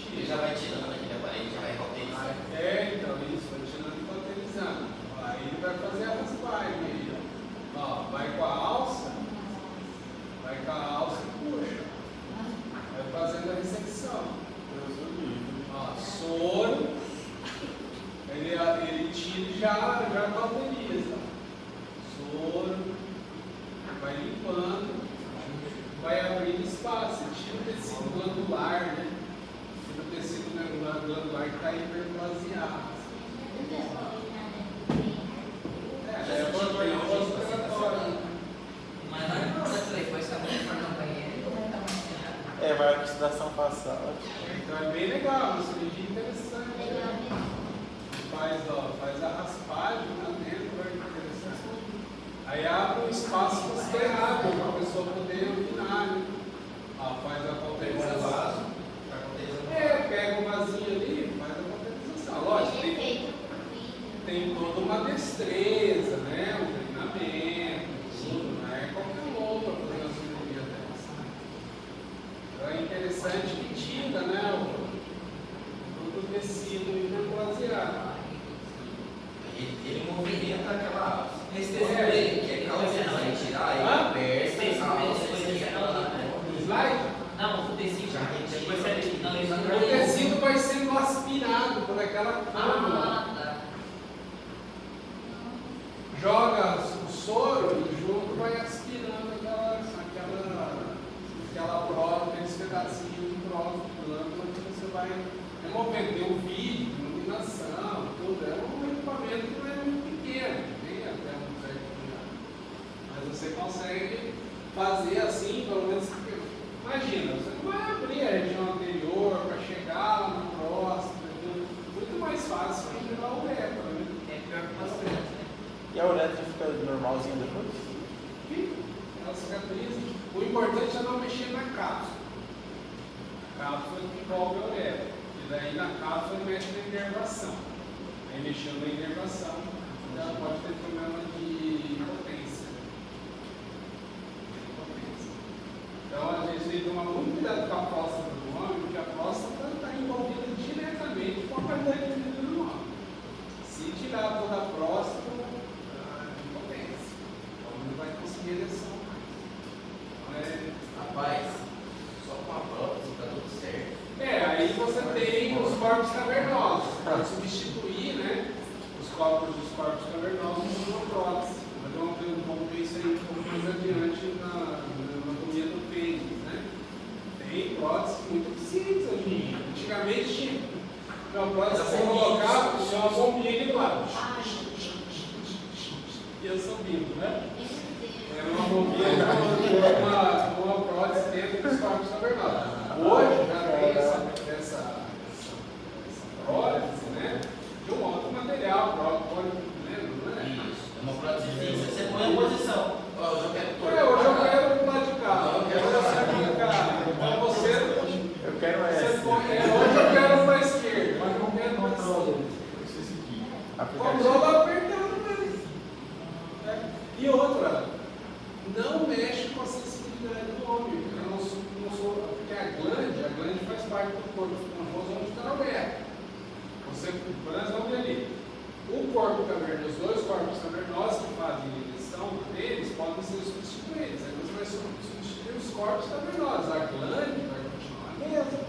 Ele já vai tirando aquele aparelho, já vai roteirizando. É, então, isso, vai tirando e roteirizando. Aí ele vai fazer a raspagem aí, ó. Ó, vai com a alça, Agora cauteriza. Soro, vai limpando, vai abrindo espaço, tira o tecido glandular, né? Tira o tecido glandular que está hiperplaseado. É pós-operatório. Mas na hora que você depois que a mulher for no banheiro, É, vai a oxidação facial. Então é bem legal, uma cirurgia interessante. Faz a raspagem lá dentro, é interessante. Aí abre um espaço considerável para a pessoa poder urinar, né? Faz a cauterização. Pega o vasinho ali, faz a cauterização. Lógico, tem toda uma destreza, né? Um treinamento, tudo, não é qualquer um para fazer uma cirurgia dessa. Então é interessante que tira, né? O tecido hiperplaseado. Ele movimenta aquela anestesia que é causante, tirar ele aperta, Slide? não, o tecido. Depois você não O tecido vai sendo aspirado por aquela câmara. tá. Joga o soro e junto vai aspirando aquela prótese, aqueles pedacinhos de prótese de glândula que você vai removendo. Tem um vídeo, iluminação, tudo. É um equipamento que não é muito pequeno, tem até um certo cuidado. Mas você consegue fazer assim, pelo menos. Imagina, você não vai abrir a região anterior para chegar lá na próstata, muito mais fácil tirar o uretra, né? É pior que umas crianças, né? E a uretra fica normalzinha depois? Ela cicatriza. O importante é não mexer na cápsula. A cápsula que envolve a uretra. E daí na cápsula ele mexe na inervação. Aí mexendo na inervação, ela pode ter problema de impotência. Então a gente tem que tomar muito cuidado com a próstata do homem, porque a próstata está envolvida diretamente com a qualidade de vida do homem. Se tirar toda a próstata, impotência. O homem não vai conseguir ereção mais. Rapaz, só com a prótese está tudo certo. Aí você tem os corpos cavernosos. Para substituir, né, os corpos cavernosos por uma prótese. Mas vamos ver isso aí um pouco mais adiante na anatomia do pênis, né? Tem próteses muito eficientes hoje em dia. Antigamente tinha uma prótese que você colocava, tinha uma bombinha aqui do lado. Ia subindo, né? Era uma bombinha com uma prótese dentro dos corpos cavernosos. Hoje já tem essa prótese, né? De um outro material, prótese, né? Isso, é uma prótese fixa. Você põe a posição. Hoje eu quero Hoje eu quero pro lado de cá. Eu quero assim, cara. Então você. Eu quero essa. Hoje eu quero para a esquerda, mas não quero para a direita. Controla apertando mesmo. E outra, não mexe com a sensibilidade do homem. Porque a glande faz parte do corpo esponjoso onde está a uretra. Nós vamos ver ali. O corpo cavernoso, os dois corpos cavernosos que fazem ereção deles podem ser substituídos. Aí você vai substituir os corpos cavernosos. A glande vai continuar a mesma.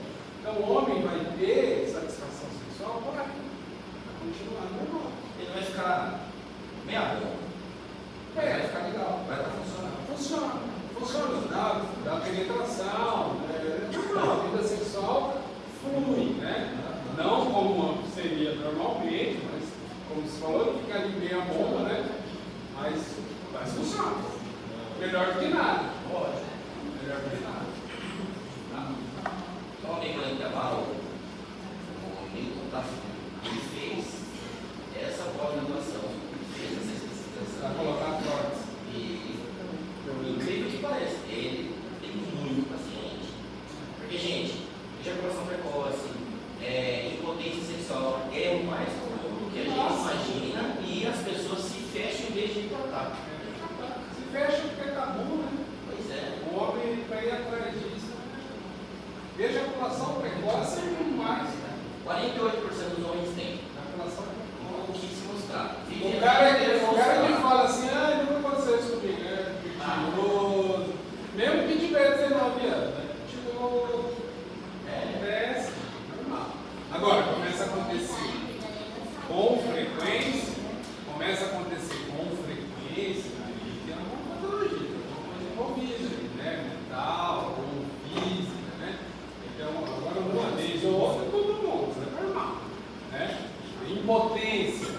Então o homem vai ter satisfação sexual, vai continuar normal. Ele vai ficar meia boca. Vai ficar legal, vai estar funcionando. Funciona, dá penetração, a vida sexual flui, né? Não como seria normalmente, mas como se falou, fica ali meia bomba, né? Mas funciona. Melhor do que nada. Melhor do que nada. Só um amigo lá em Cavalo, o Milton tá, ele fez essa pós-graduação, fez essa especificação. Para colocar prótese. E incrível que parece, ele tem muito paciente. Porque, gente, ejaculação precoce, impotência sexual é o mais comum do que a gente imagina e as pessoas se fecham em vez de tratar. Se fecha porque é tabu, né? Pois é. O homem vai ir atrás disso. Ejaculação precoce é mais, né? 48% dos homens têm. Ejaculação precoce. Pouquíssimos casos. O cara que fala assim, nunca aconteceu isso comigo, né? Mentiroso. Mesmo que tiver 19 anos, né? Mentiroso. Acontece. Normal. Agora, começa a acontecer com frequência, com começa a acontecer com frequência, aí tem alguma patologia, tem alguma coisa envolvida, né? Mental ou física, né? Então, agora uma vez ou outra, todo mundo, isso é normal, né? Impotência,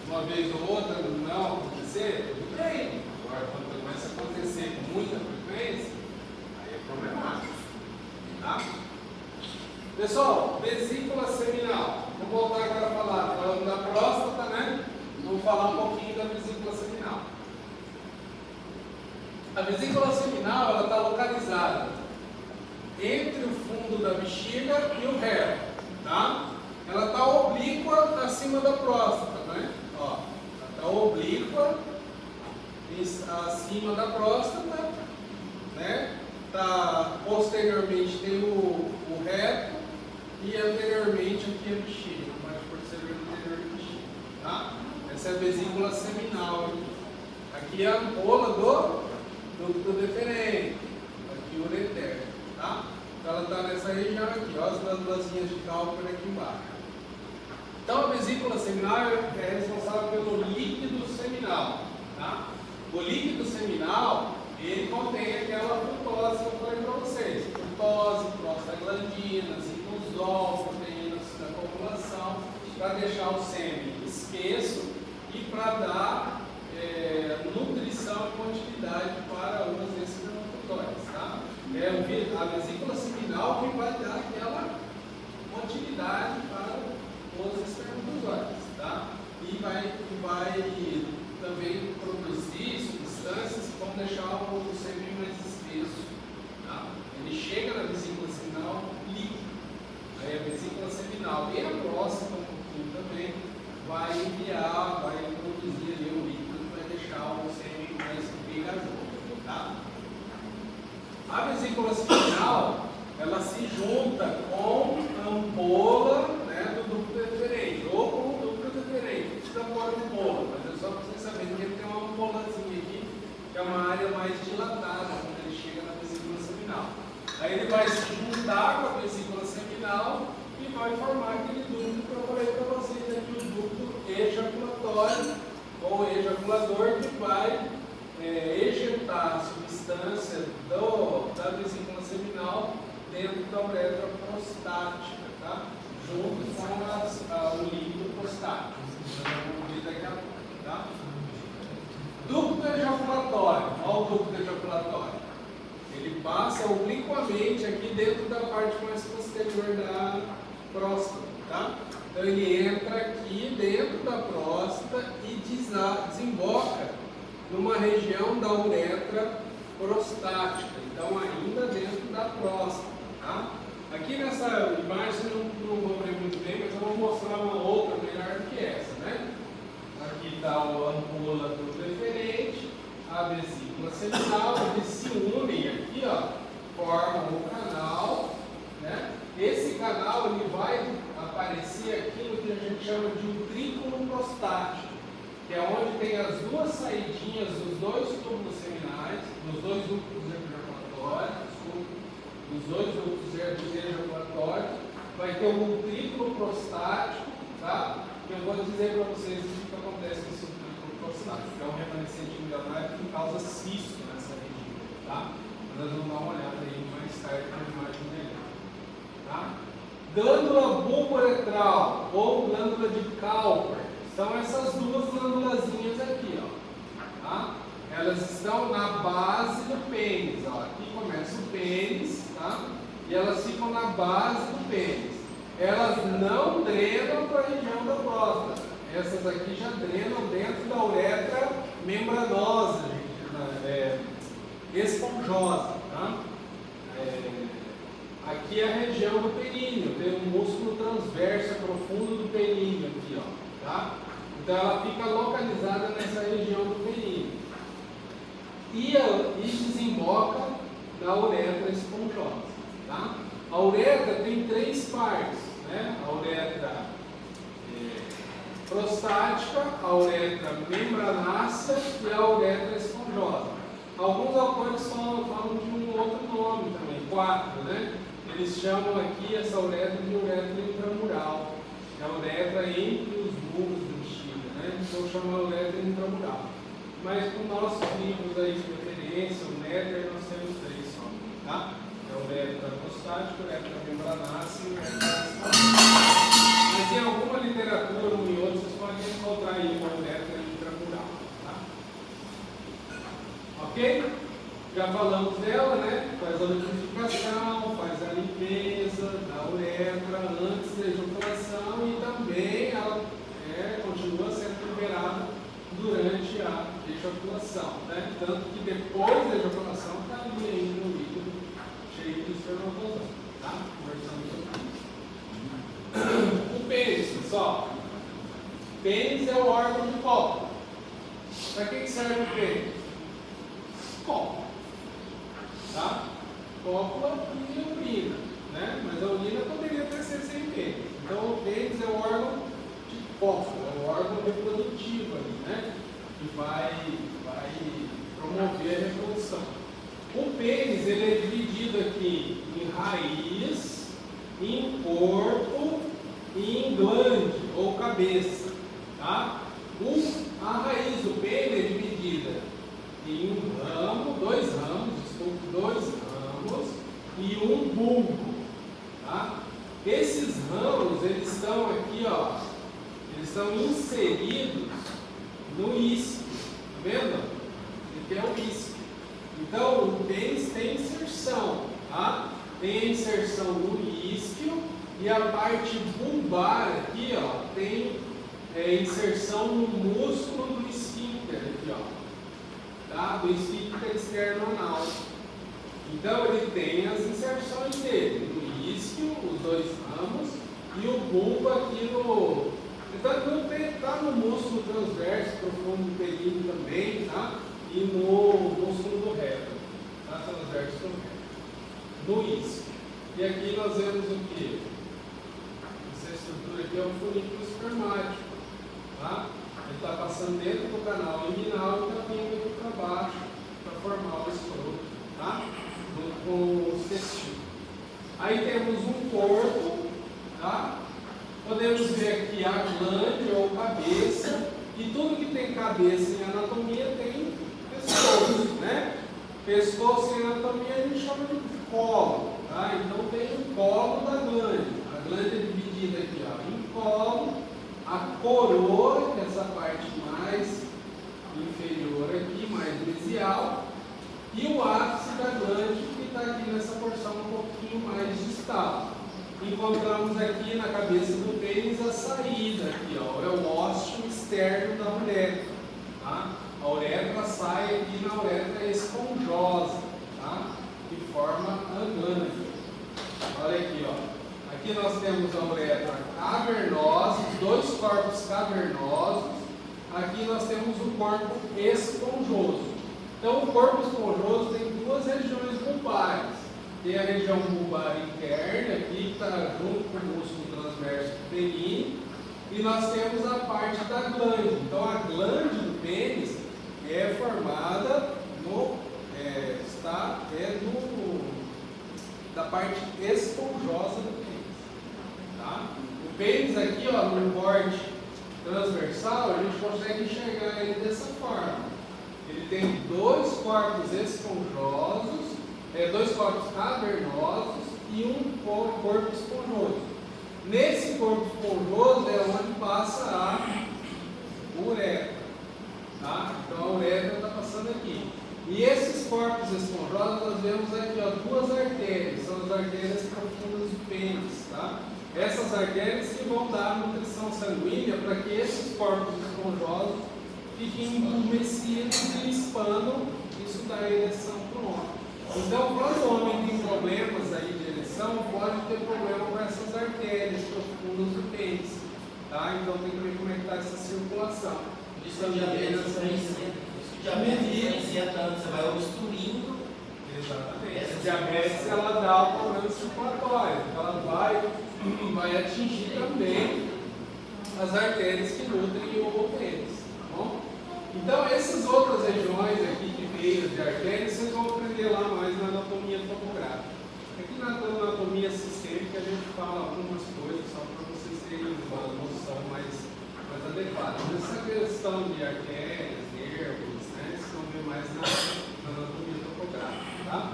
uma vez ou outra não acontecer, tudo bem. Agora, quando começa a acontecer com muita frequência, aí é problemático, tá? Pessoal, vesícula seminal. Vou voltar agora a falar, falando da próstata, né? Vou falar um pouquinho da vesícula seminal. A vesícula seminal, ela está localizada entre o fundo da bexiga e o reto, tá? Ela está oblíqua acima da próstata, né? Ó, ela está oblíqua acima da próstata, né? Tá, posteriormente tem o reto e anteriormente aqui a bexiga, a parte posterior anterior da bexiga, tá? Essa é a vesícula seminal aqui. Aqui é a ampola do ducto deferente, aqui o ureter, tá? Então ela está nessa região aqui, ó, as glândulazinhas de Cowper aqui embaixo. Então a vesícula seminal é responsável pelo líquido seminal, tá? O líquido seminal, ele contém aquela frutose que eu falei para vocês. Frutose, prostaglandinas, inosol, proteínas da população, para deixar o sêmen espesso e para dar nutrição e motilidade para umas desses espermatozoides, tá? É a vesícula seminal que vai dar aquela motilidade para os espermatozoides, tá? E vai também produzir substâncias que vão deixar o sêmen mais espesso, tá? Ele chega na vesícula seminal líquido. Aí a vesícula seminal e a próstata um pouquinho também vai enviar, vai produzir ali o líquido que vai deixar o sêmen mais pegajoso, tá? A vesícula seminal, ela se junta com a ampola, né, do ducto deferente, ou com o ducto deferente. Isso dá fora de ampola, mas é só para vocês saberem que ele tem uma ampolazinha aqui, que é uma área mais dilatada quando ele chega na vesícula seminal. Aí ele vai se juntar com a vesícula seminal e vai formar aquele ducto que eu falei para vocês aqui, o ducto ejaculatório ou ejaculador, que vai ejetar a substância da vesícula seminal dentro da uretra prostática, tá? Junto com o líquido prostático. Vamos ver daqui a pouco, tá? Ducto ejaculatório. Olha o ducto ejaculatório. Ele passa obliquamente aqui dentro da parte mais posterior da próstata, tá? Então ele entra aqui dentro da próstata e desemboca numa região da uretra prostática, então ainda dentro da próstata, tá? Aqui nessa imagem não vou ver muito bem, mas eu vou mostrar uma outra melhor do que essa, né? Aqui está a ampola do deferente, a vesícula seminal, eles se unem aqui, ó, formam o canal, né? Esse canal ele vai aparecer aquilo que a gente chama de utrículo prostático, que é onde tem as duas saidinhas dos dois túbulos seminais, dos dois ductos ejaculatórios, dos dois ductos ejaculatórios, vai ter um utrículo prostático, tá? Que eu vou dizer para vocês o que acontece com esse utrículo prostático, que é um remanescente embrionário que causa cisto nessa região, tá? Nós vamos dar uma olhada aí mais tarde na imagem melhor, tá? Glândula bulboretral ou glândula de Cowper são essas duas glândulazinhas aqui, ó, tá? Elas estão na base do pênis, ó. Aqui começa o pênis, tá? E elas ficam na base do pênis. Elas não drenam para a região da próstata. Essas aqui já drenam dentro da uretra membranosa, esponjosa, tá? Aqui é a região do períneo, tem um músculo transverso profundo do períneo aqui, ó, tá? Então ela fica localizada nessa região do períneo e desemboca na uretra esponjosa, tá? A uretra tem três partes, né? A uretra prostática, a uretra membranácea e a uretra esponjosa. Alguns autores falam de um outro nome também, 4, né? Eles chamam aqui essa uretra de uretra intramural. É a uretra entre os bulbos do bexiga, né? Então chama a uretra mas com nossos livros aí de referência, o Nether, nós temos 3 só, tá? É o uretra prostático, o uretra membranácea e o uretra estático. Mas em alguma literatura, um e outro, vocês podem encontrar aí uma uretra intramural, tá? Ok? Já falamos dela, né? Faz a liquidificação, faz a limpeza da uretra antes da ejaculação e também ela continua sendo liberada durante a ejaculação, né? Tanto que depois da ejaculação está ali ainda o líquido cheio de espermatozoide, tá? Conversando sobre isso. O pênis, pessoal. Pênis é o órgão de cópula. Para que serve o pênis? Cópula. Tá? Cópula e urina, né? Mas a urina poderia ter sido sem pênis. Então o pênis é o órgão de cópula, é o órgão reprodutivo ali, né? Que vai promover a reprodução. O pênis ele é dividido aqui em raiz, em corpo e em glande ou cabeça, tá? A raiz do pênis é dividida em um ramo, 2 ramos e um bulbo, tá? Esses ramos, eles estão aqui, ó, eles estão inseridos no isquio, tá vendo? Aqui é o isquio. Então, o pênis tem inserção, tá? Tem a inserção no isquio e a parte bulbar aqui, ó, tem inserção no músculo do esfíncter aqui, ó, tá? Do esfíncter externo-anal. Então ele tem as inserções dele, no isquio, os 2 ramos, e o bulbo aqui no. Então está no músculo transverso, profundo do períneo também, tá? E no músculo do reto, tá? Transverso do reto. No isquio. E aqui nós vemos o que? Essa estrutura aqui é o folículo espermático, tá? Ele está passando dentro do canal inguinal e está vindo aqui para baixo para formar o escroto, tá? Com o testículo. Aí temos um corpo, tá? Podemos ver aqui a glande ou cabeça, e tudo que tem cabeça em anatomia tem pescoço, né? Pescoço em anatomia a gente chama de colo, tá? Então tem o colo da glande. A glande é dividida aqui, ó, em colo, a coroa, que é essa parte mais inferior aqui, mais mesial, e o ápice da glande, que está aqui nessa porção um pouquinho mais distal. Encontramos aqui na cabeça do pênis a saída, aqui, ó, é o ósseo externo da uretra. Tá? A uretra sai aqui na uretra esponjosa, tá? Que forma a glândula. Olha aqui, ó. Aqui nós temos a uretra cavernosa, os 2 corpos cavernosos. Aqui nós temos o corpo esponjoso. Então, o corpo esponjoso tem 2 regiões bulbares. Tem a região bulbar interna, aqui que está junto com o músculo transverso do períneo, e nós temos a parte da glande. Então, a glande do pênis é formada da parte esponjosa do pênis. Tá? O pênis aqui, ó, no corte transversal, a gente consegue enxergar ele dessa forma. Ele tem 2 corpos esponjosos, 2 corpos cavernosos e um corpo esponjoso. Nesse corpo esponjoso é onde passa a uretra. Tá? Então a uretra está passando aqui. E esses corpos esponjosos nós vemos aqui, ó, 2 artérias, são as artérias profundas do pênis. Tá? Essas artérias que vão dar a nutrição sanguínea para que esses corpos esponjosos fiquem umedecidos e expandam, isso dá ereção para o homem. Então, quando o homem tem problemas aí de ereção, pode ter problema com essas artérias profundas do pênis. Tá? Então, tem que ver como é que está essa circulação. Isso é o diabetes influencia tanto, você vai obstruindo. Exatamente. Essa diabetes, ela dá o problema circulatório. Ela vai atingir também as artérias que nutrem o pênis. Tá bom? Então, essas outras regiões aqui de veias de artérias, vocês vão aprender lá mais na anatomia tomográfica. Aqui na anatomia sistêmica a gente fala algumas coisas só para vocês terem uma noção mais adequada. Essa questão de artérias, nervos, ver mais na anatomia topográfica, tá?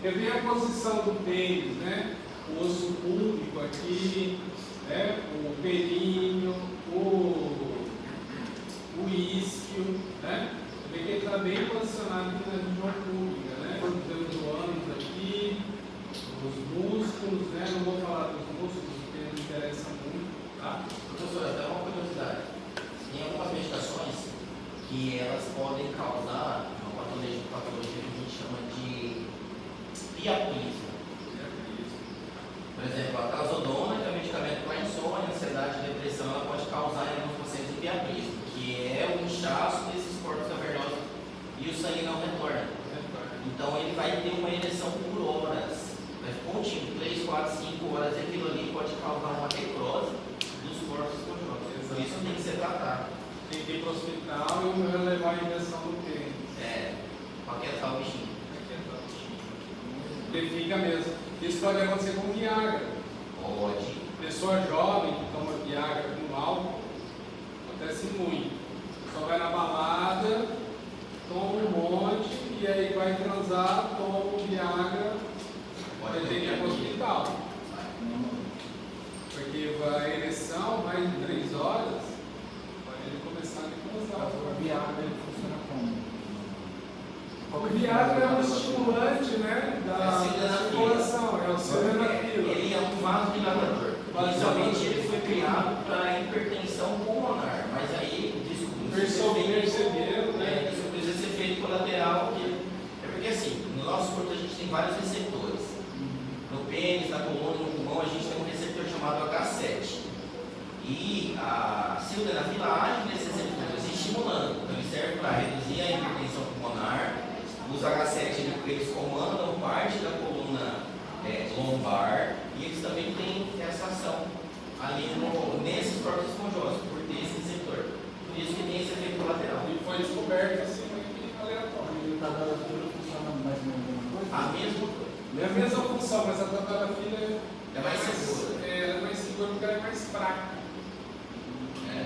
Porque vem a posição do pênis, né? O osso púbico aqui, né? O períneo, o isquio, né? Você vê que ele está bem posicionado aqui na região pública, né? Temos o ânus aqui, os músculos, né? Não vou falar dos músculos porque não interessa muito, tá? Professor, até uma curiosidade. Tem algumas medicações que elas podem causar uma patologia que a gente chama de priapismo. Por exemplo, a trazodona, que é um medicamento para insônia, ansiedade e depressão, ela pode causar em alguns pacientes de priapismo, que é o inchaço desses corpos cavernosos e o sangue não retorna. Então ele vai ter uma ereção por horas, vai contínuo, 3, 4, 5 horas, e aquilo ali pode causar uma necrose dos corpos esponjosos. Por isso tem que ser tratado. Tem que ir para o hospital e eu levar a injeção no pênis. Para aquietar o bichinho. Porque fica mesmo. Isso pode acontecer com Viagra. Pode. Pessoa jovem que toma Viagra com álcool, acontece muito. Só vai na balada, toma um monte e aí vai transar, toma o Viagra, vai ter que ir para o hospital. Porque a ereção vai em 3 horas, vai ele começar a transar. O Viagra ele funciona como? O Viagra é um estimulante, né, da circulação, é o sildenafila. Ele é um vasodilatador. Inicialmente ele foi criado para hipertensão pulmonar, mas aí, desculpa, Perceberam, né? isso precisa ser feito colateral, é porque assim, no nosso corpo a gente tem vários receptores. No pênis, na coluna, no pulmão, a gente tem um receptor chamado H7. E a sildenafila age nesses receptores estimulando. Então ele serve para reduzir a hipertensão pulmonar. Os H7 eles comandam parte da coluna lombar e eles também têm essa ação ali nesses corpos esponjosos, por ter esse receptor. Por isso que tem esse efeito colateral. E foi descoberto assim, aleatório. E o tadalafila funciona mais ou menos a mesma coisa? A mesma coisa. É a mesma função, mas a tadalafila É mais segura. ela é mais segura porque ela é mais fraca.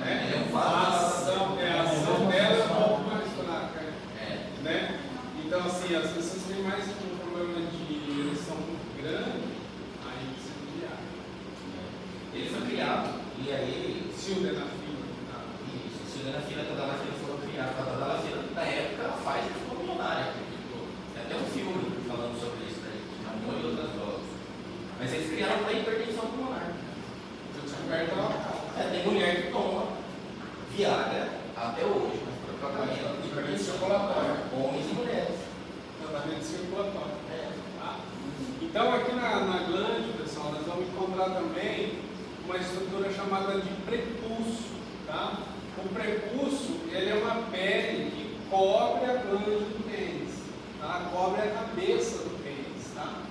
É um A vaso. ação dela é um pouco mais fraca. Né? Então, assim, as pessoas têm mais um problema de ereção muito grande, aí precisa de Viagra. Ele foi criado e aí. Sildenafila. Isso, sildenafila e tadalafila foram criados. A tadalafila, na época, faz ficou milionária. Tem até um filme falando sobre isso, né? Amor e outras drogas. Mas eles criaram para hipertensão pulmonar. Eu descoberto ela. Tem mulher que toma Viagra até hoje, para tratamento de hipertensão circulatória. homens e mulheres. Tratamento circulatório. Tá? Então, aqui na glande, pessoal, nós vamos encontrar também uma estrutura chamada de prepúcio. Tá? O prepúcio ele é uma pele que cobre a glande do pênis, tá? Cobre a cabeça do pênis. Tá?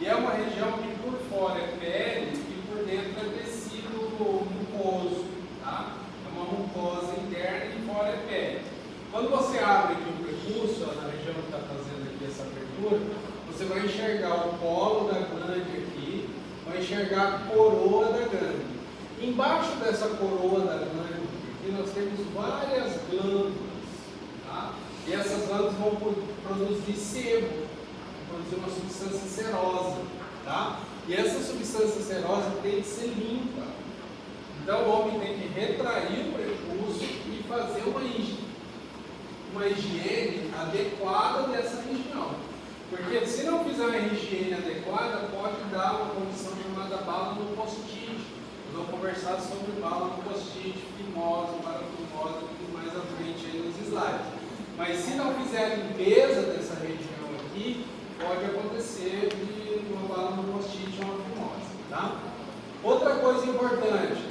E é uma região que por fora é pele e por dentro é tecido mucoso. Tá? É uma mucosa interna e fora é pele. Quando você abre aqui o prepúcio, na região que está fazendo aqui essa abertura, você vai enxergar o colo da glande aqui, vai enxergar a coroa da glande. Embaixo dessa coroa da glande aqui nós temos várias glândulas, tá? E essas glândulas vão produzir sebo, vão produzir uma substância serosa, tá? E essa substância serosa tem que ser limpa. Então o homem tem que retrair o prepúcio e fazer uma higiene adequada dessa região. Porque se não fizer uma higiene adequada, pode dar uma condição chamada bala no post-it. Nós vamos conversar sobre bala no post-it, fimose, parafimose, tudo mais à frente aí nos slides. Mas se não fizer a limpeza dessa região aqui, pode acontecer de uma bala no post-it ou uma fimose. Tá? Outra coisa importante,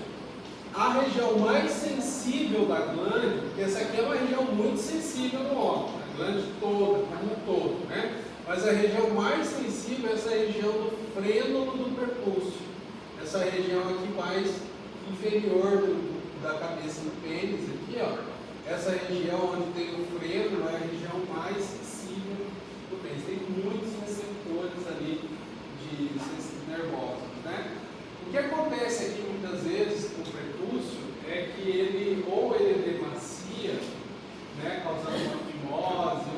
a região mais sensível da glande, porque essa aqui é uma região muito sensível no homem, a glande toda, como um todo, né? Mas a região mais sensível é essa região do frênulo do prepúcio, essa região aqui mais inferior da cabeça do pênis, aqui, ó. Essa região onde tem o frênulo é a região mais sensível do pênis. Tem muitos receptores ali de nervosos, né? O que acontece aqui muitas vezes com o prepúcio é que ele é demacia, né, causando uma fimose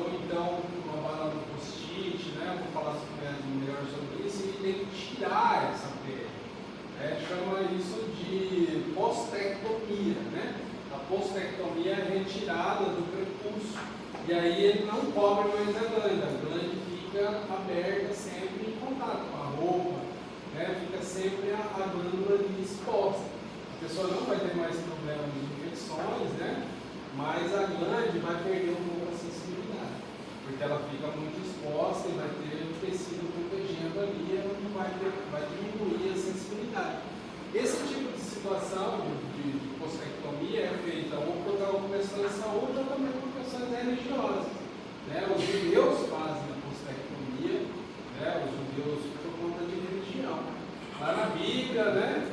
postectomia é retirada do prepúcio. E aí ele não cobre mais a glande fica aberta sempre em contato com a roupa, né? Fica sempre a glândula ali exposta. A pessoa não vai ter mais problemas de infecções, né? Mas a glande vai perder um pouco a sensibilidade, porque ela fica muito exposta e vai ter o tecido protegendo ali, ela não vai diminuir a sensibilidade. Esse tipo de situação de postectomia é feita ou por alguma questão de saúde ou também por questões religiosas. Né? Os judeus fazem a postectomia, né? Os judeus por conta de religião. Lá na Bíblia, né?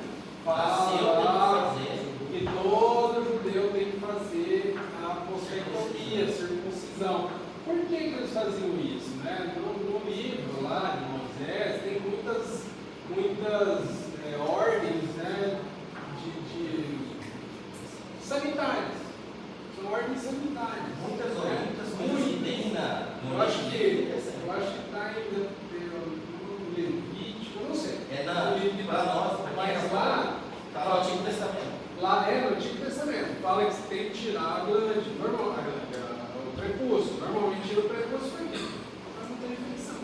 Fala que todo judeu tem que fazer a postectomia, a circuncisão. Por que eles faziam isso? Né? No livro lá de Moisés tem muitas ordens, né, de sanitárias. São ordens sanitárias. Muitas coincidem Eu acho que está no Levítico, não sei. Para nós, mas lá está no Antigo Testamento. Lá é no Antigo Testamento. Fala que você tem que tirar a glande, o prepúcio. Normalmente tira o prepúcio aqui, para não ter infecção.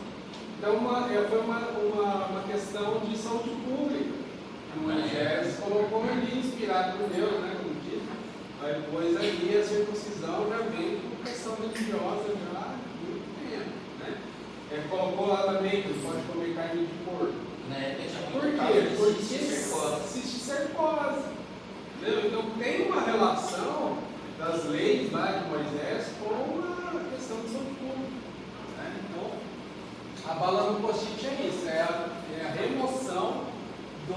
Então foi uma questão de saúde pública. Moisés colocou ali, inspirado por Deus, né? Como diz. Aí depois ali a circuncisão já vem com questão religiosa já há muito tempo. Né? Colocou lá também que não pode comer carne de porco. Por quê? Porque existe cercose. Então tem uma relação das leis lá de Moisés com a questão de saúde pública. Né? Então, a bala no post-it é isso, é a remoção do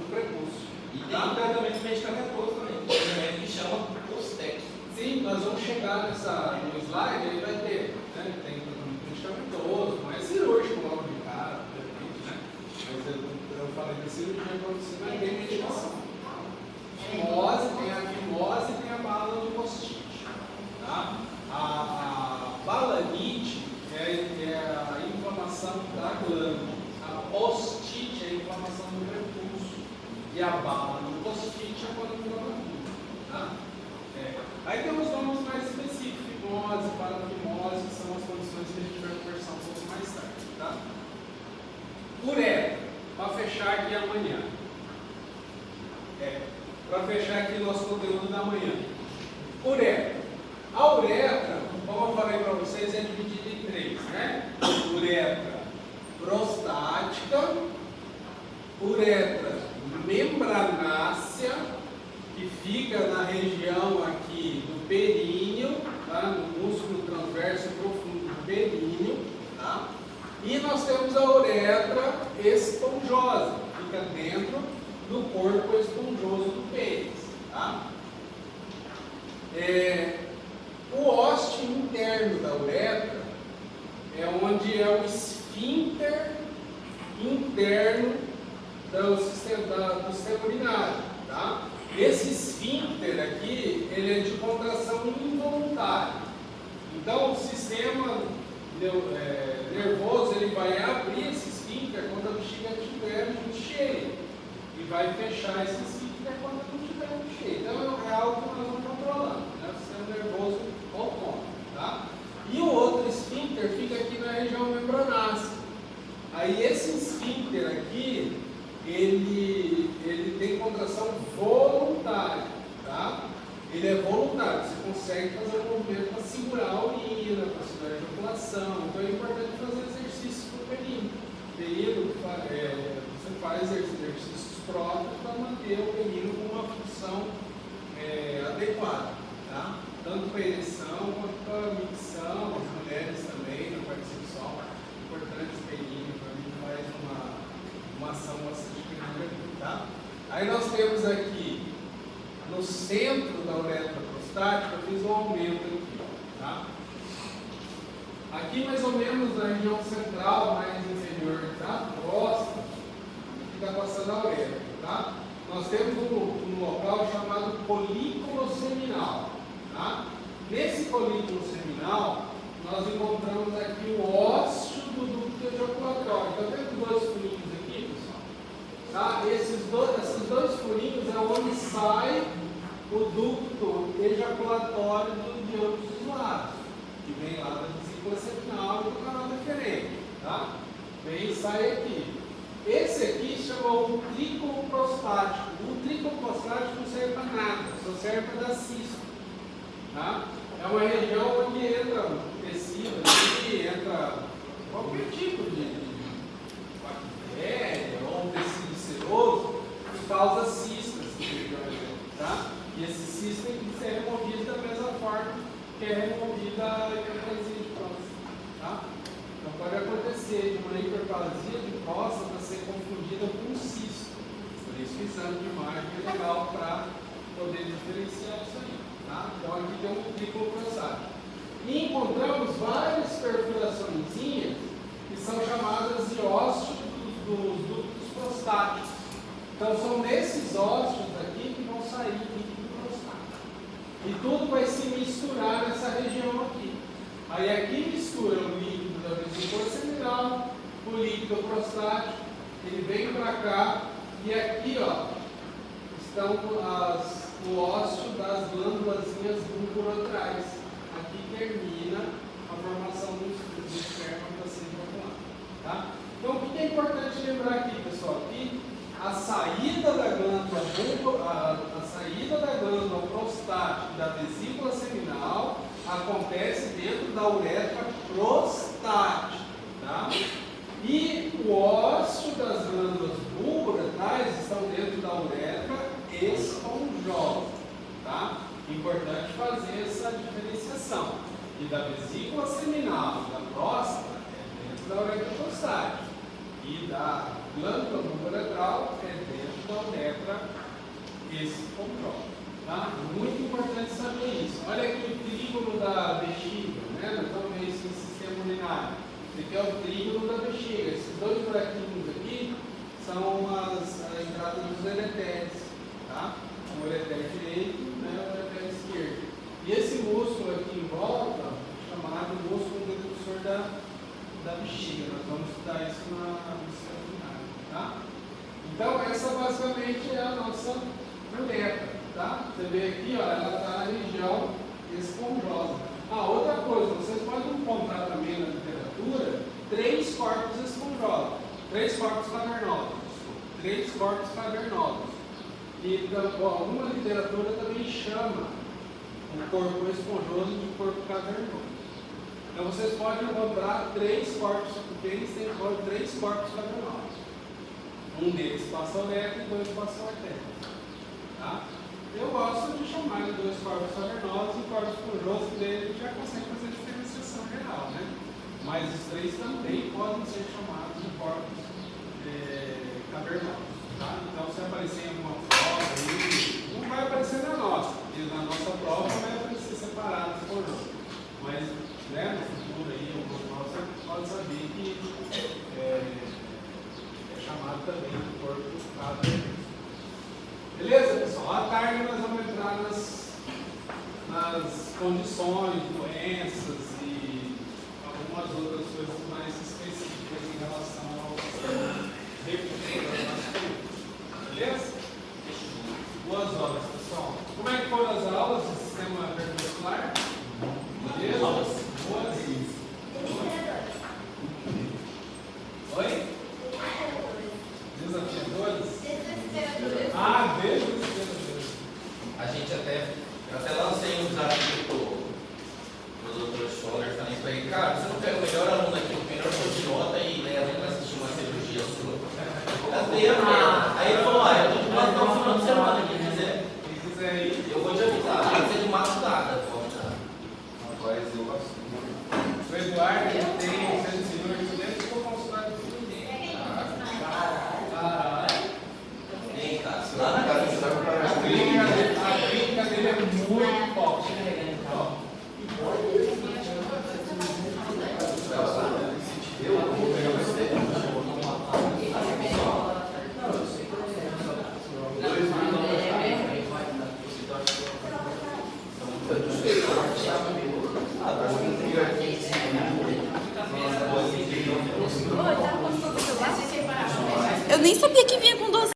prepúcio. E tem um tratamento medicamentoso também, um tratamento que chama Postec. Sim, nós vamos chegar no slide, ele vai ter, né? Tem tratamento medicamentoso, não é cirúrgico logo de cara, né? Mas eu falei da cirurgia para você, mas tem medicação. Fimose, tem a fimose e tem a bala do post-it. Tá? A balanite é a inflamação da glândula. A postite é a inflamação do prepúcio. E a bala do post-it é quando inflama tudo. Tá? Aí tem os nomes mais específicos, fimose, parafimose, que são as condições que a gente vai conversar um pouco mais tarde. Tá? Uretra, para fechar aqui amanhã. Para fechar aqui nosso conteúdo da manhã. Uretra. A uretra, como eu falei para vocês, é dividida em três, né? Uretra prostática, uretra membranácea, que fica na região aqui do períneo, tá? No músculo transverso profundo do períneo, tá? E nós temos a uretra esponjosa, que fica dentro do corpo esponjoso do pênis, tá? O ósteo interno da uretra é onde é o esfíncter interno do sistema urinário, tá? Esse esfíncter aqui, ele é de contração involuntária. Então, o sistema nervoso, ele vai abrir esse esfíncter quando a bexiga estiver muito cheia e vai fechar esse esfíncter quando não estiver muito cheio. Então, é algo que nós vamos controlando, né? O sistema nervoso autônomo, tá? E o outro esfíncter fica aqui na região membranácea. Aí esse esfíncter aqui, ele tem contração voluntária, tá? Ele é voluntário, você consegue fazer um movimento para segurar a urina, para segurar a ejaculação. Então é importante fazer exercícios para o períneo. Você faz exercícios próprios para manter o períneo com uma função adequada, tá? Tanto para a ereção quanto para a micção, as mulheres também, na parte sexual. Importante esse períneo, para mim faz uma ação bastante grande, tá? Aí nós temos aqui, no centro da uretra prostática, eu fiz um aumento aqui, tá? Aqui mais ou menos na região central, mais inferior da próstata, que está passando a uretra, tá? Nós temos um local chamado colículo seminal, tá? Nesse colículo seminal, nós encontramos aqui o ósseo do ducto ejaculatório. Então, temos dois furinhos aqui, pessoal. Tá? Esses dois furinhos é onde sai o ducto ejaculatório de ambos os lados, que vem lá da vesícula seminal e do canal deferente, tá? Vem e sai aqui. Esse aqui chama o trículo prostático. O trículo prostático não serve para nada, só serve para dar cisto, tá? É uma região onde entra tecido, aqui entra qualquer tipo de bactéria ou tecido seroso que causa cistas, tá? E esse cisto tem que ser removido da mesma forma que é removida a hiperplasia de próstata, tá? Então pode acontecer de uma hiperplasia de próstata ser confundida com um cisto. Por isso que o exame de imagem é legal para poder diferenciar isso aí, tá? Então aqui tem um trículo prostático. E encontramos várias perfuraçõezinhas que são chamadas de ósteos dos ductos prostáticos. Então são nesses ósteos aqui que vão sair líquido prostático. E tudo vai se misturar nessa região aqui. Aí aqui mistura o líquido da vesícula seminal, o líquido prostático, ele vem para cá e aqui, ó, estão o ósseo das glândulazinhas bulbulaterais. Aqui termina a formação do esperma para ser ejaculado, tá? Então o que é importante lembrar aqui, pessoal? Que a saída da glândula, a saída da glândula prostática da vesícula seminal acontece dentro da uretra prostática, tá? E o ósseo das glândulas bulbulaterais estão dentro da uretra esponjosa, tá? Importante fazer essa diferenciação. E da vesícula seminal e da próstata é dentro da uretra prostática. E da glândula bulbulateral é dentro da uretra esponjosa. Tá? Muito importante saber isso. Olha aqui o trígono da bexiga, né? Nós estamos vendo isso no sistema urinário. Esse aqui é o trígono da bexiga. Esses dois buraquinhos aqui são a entrada dos uretérios, tá? O uretério direito, né? O uretério esquerdo. E esse músculo aqui em volta, chamado músculo dedutor da bexiga. Nós vamos estudar isso no sistema urinário, tá? Então, essa basicamente é a nossa uretra. Tá? Você vê aqui, ó, ela está na região esponjosa. Outra coisa, vocês podem encontrar também na literatura 3 corpos esponjosos, 3 corpos cavernosos, 3 corpos cavernosos. E alguma literatura também chama o corpo esponjoso de corpo cavernoso. Então vocês podem encontrar 3 corpos, porque eles têm 3 corpos cavernosos. Um deles passa a uretra e 2 passa a artéria. Tá? Eu gosto de chamar de 2 corpos cavernosos e corpos esponjosos, que daí a gente já consegue fazer a diferenciação geral, né? Mas os 3 também podem ser chamados de corpos cavernosos, tá? Então, se aparecer em alguma prova, não vai aparecer na nossa, porque na nossa prova vai aparecer separado esponjoso. Mas, né, no futuro aí, alguma prova, você pode saber que é chamado também de corpo cavernoso. Beleza, pessoal? À tarde nós vamos entrar nas condições, doenças e algumas outras coisas mais específicas em relação ao sistema reprodutor da nossa coluna. Beleza? Boas horas, pessoal. Como é que foram as aulas do sistema cardiovascular? Beleza? Boas. Oi? Desafiadores? Vejo isso. A gente até lancei um desafio pro Dr. Scholler, falei pra ele, cara, você não pega o melhor aluno aqui, o melhor poliglota e leva ele pra assistir uma cirurgia sua. Aí ele falou, eu tô de plantão no final de semana, quem quiser ir, eu vou te avisar, tem que ser de madrugada, vou avisar. Rapaz, eu gosto. O Eduardo tem um centro cirúrgico dentro do consultório do Fluminense. Tem, cara, lá na casa você vai preparar A clínica dele é muito forte. Eu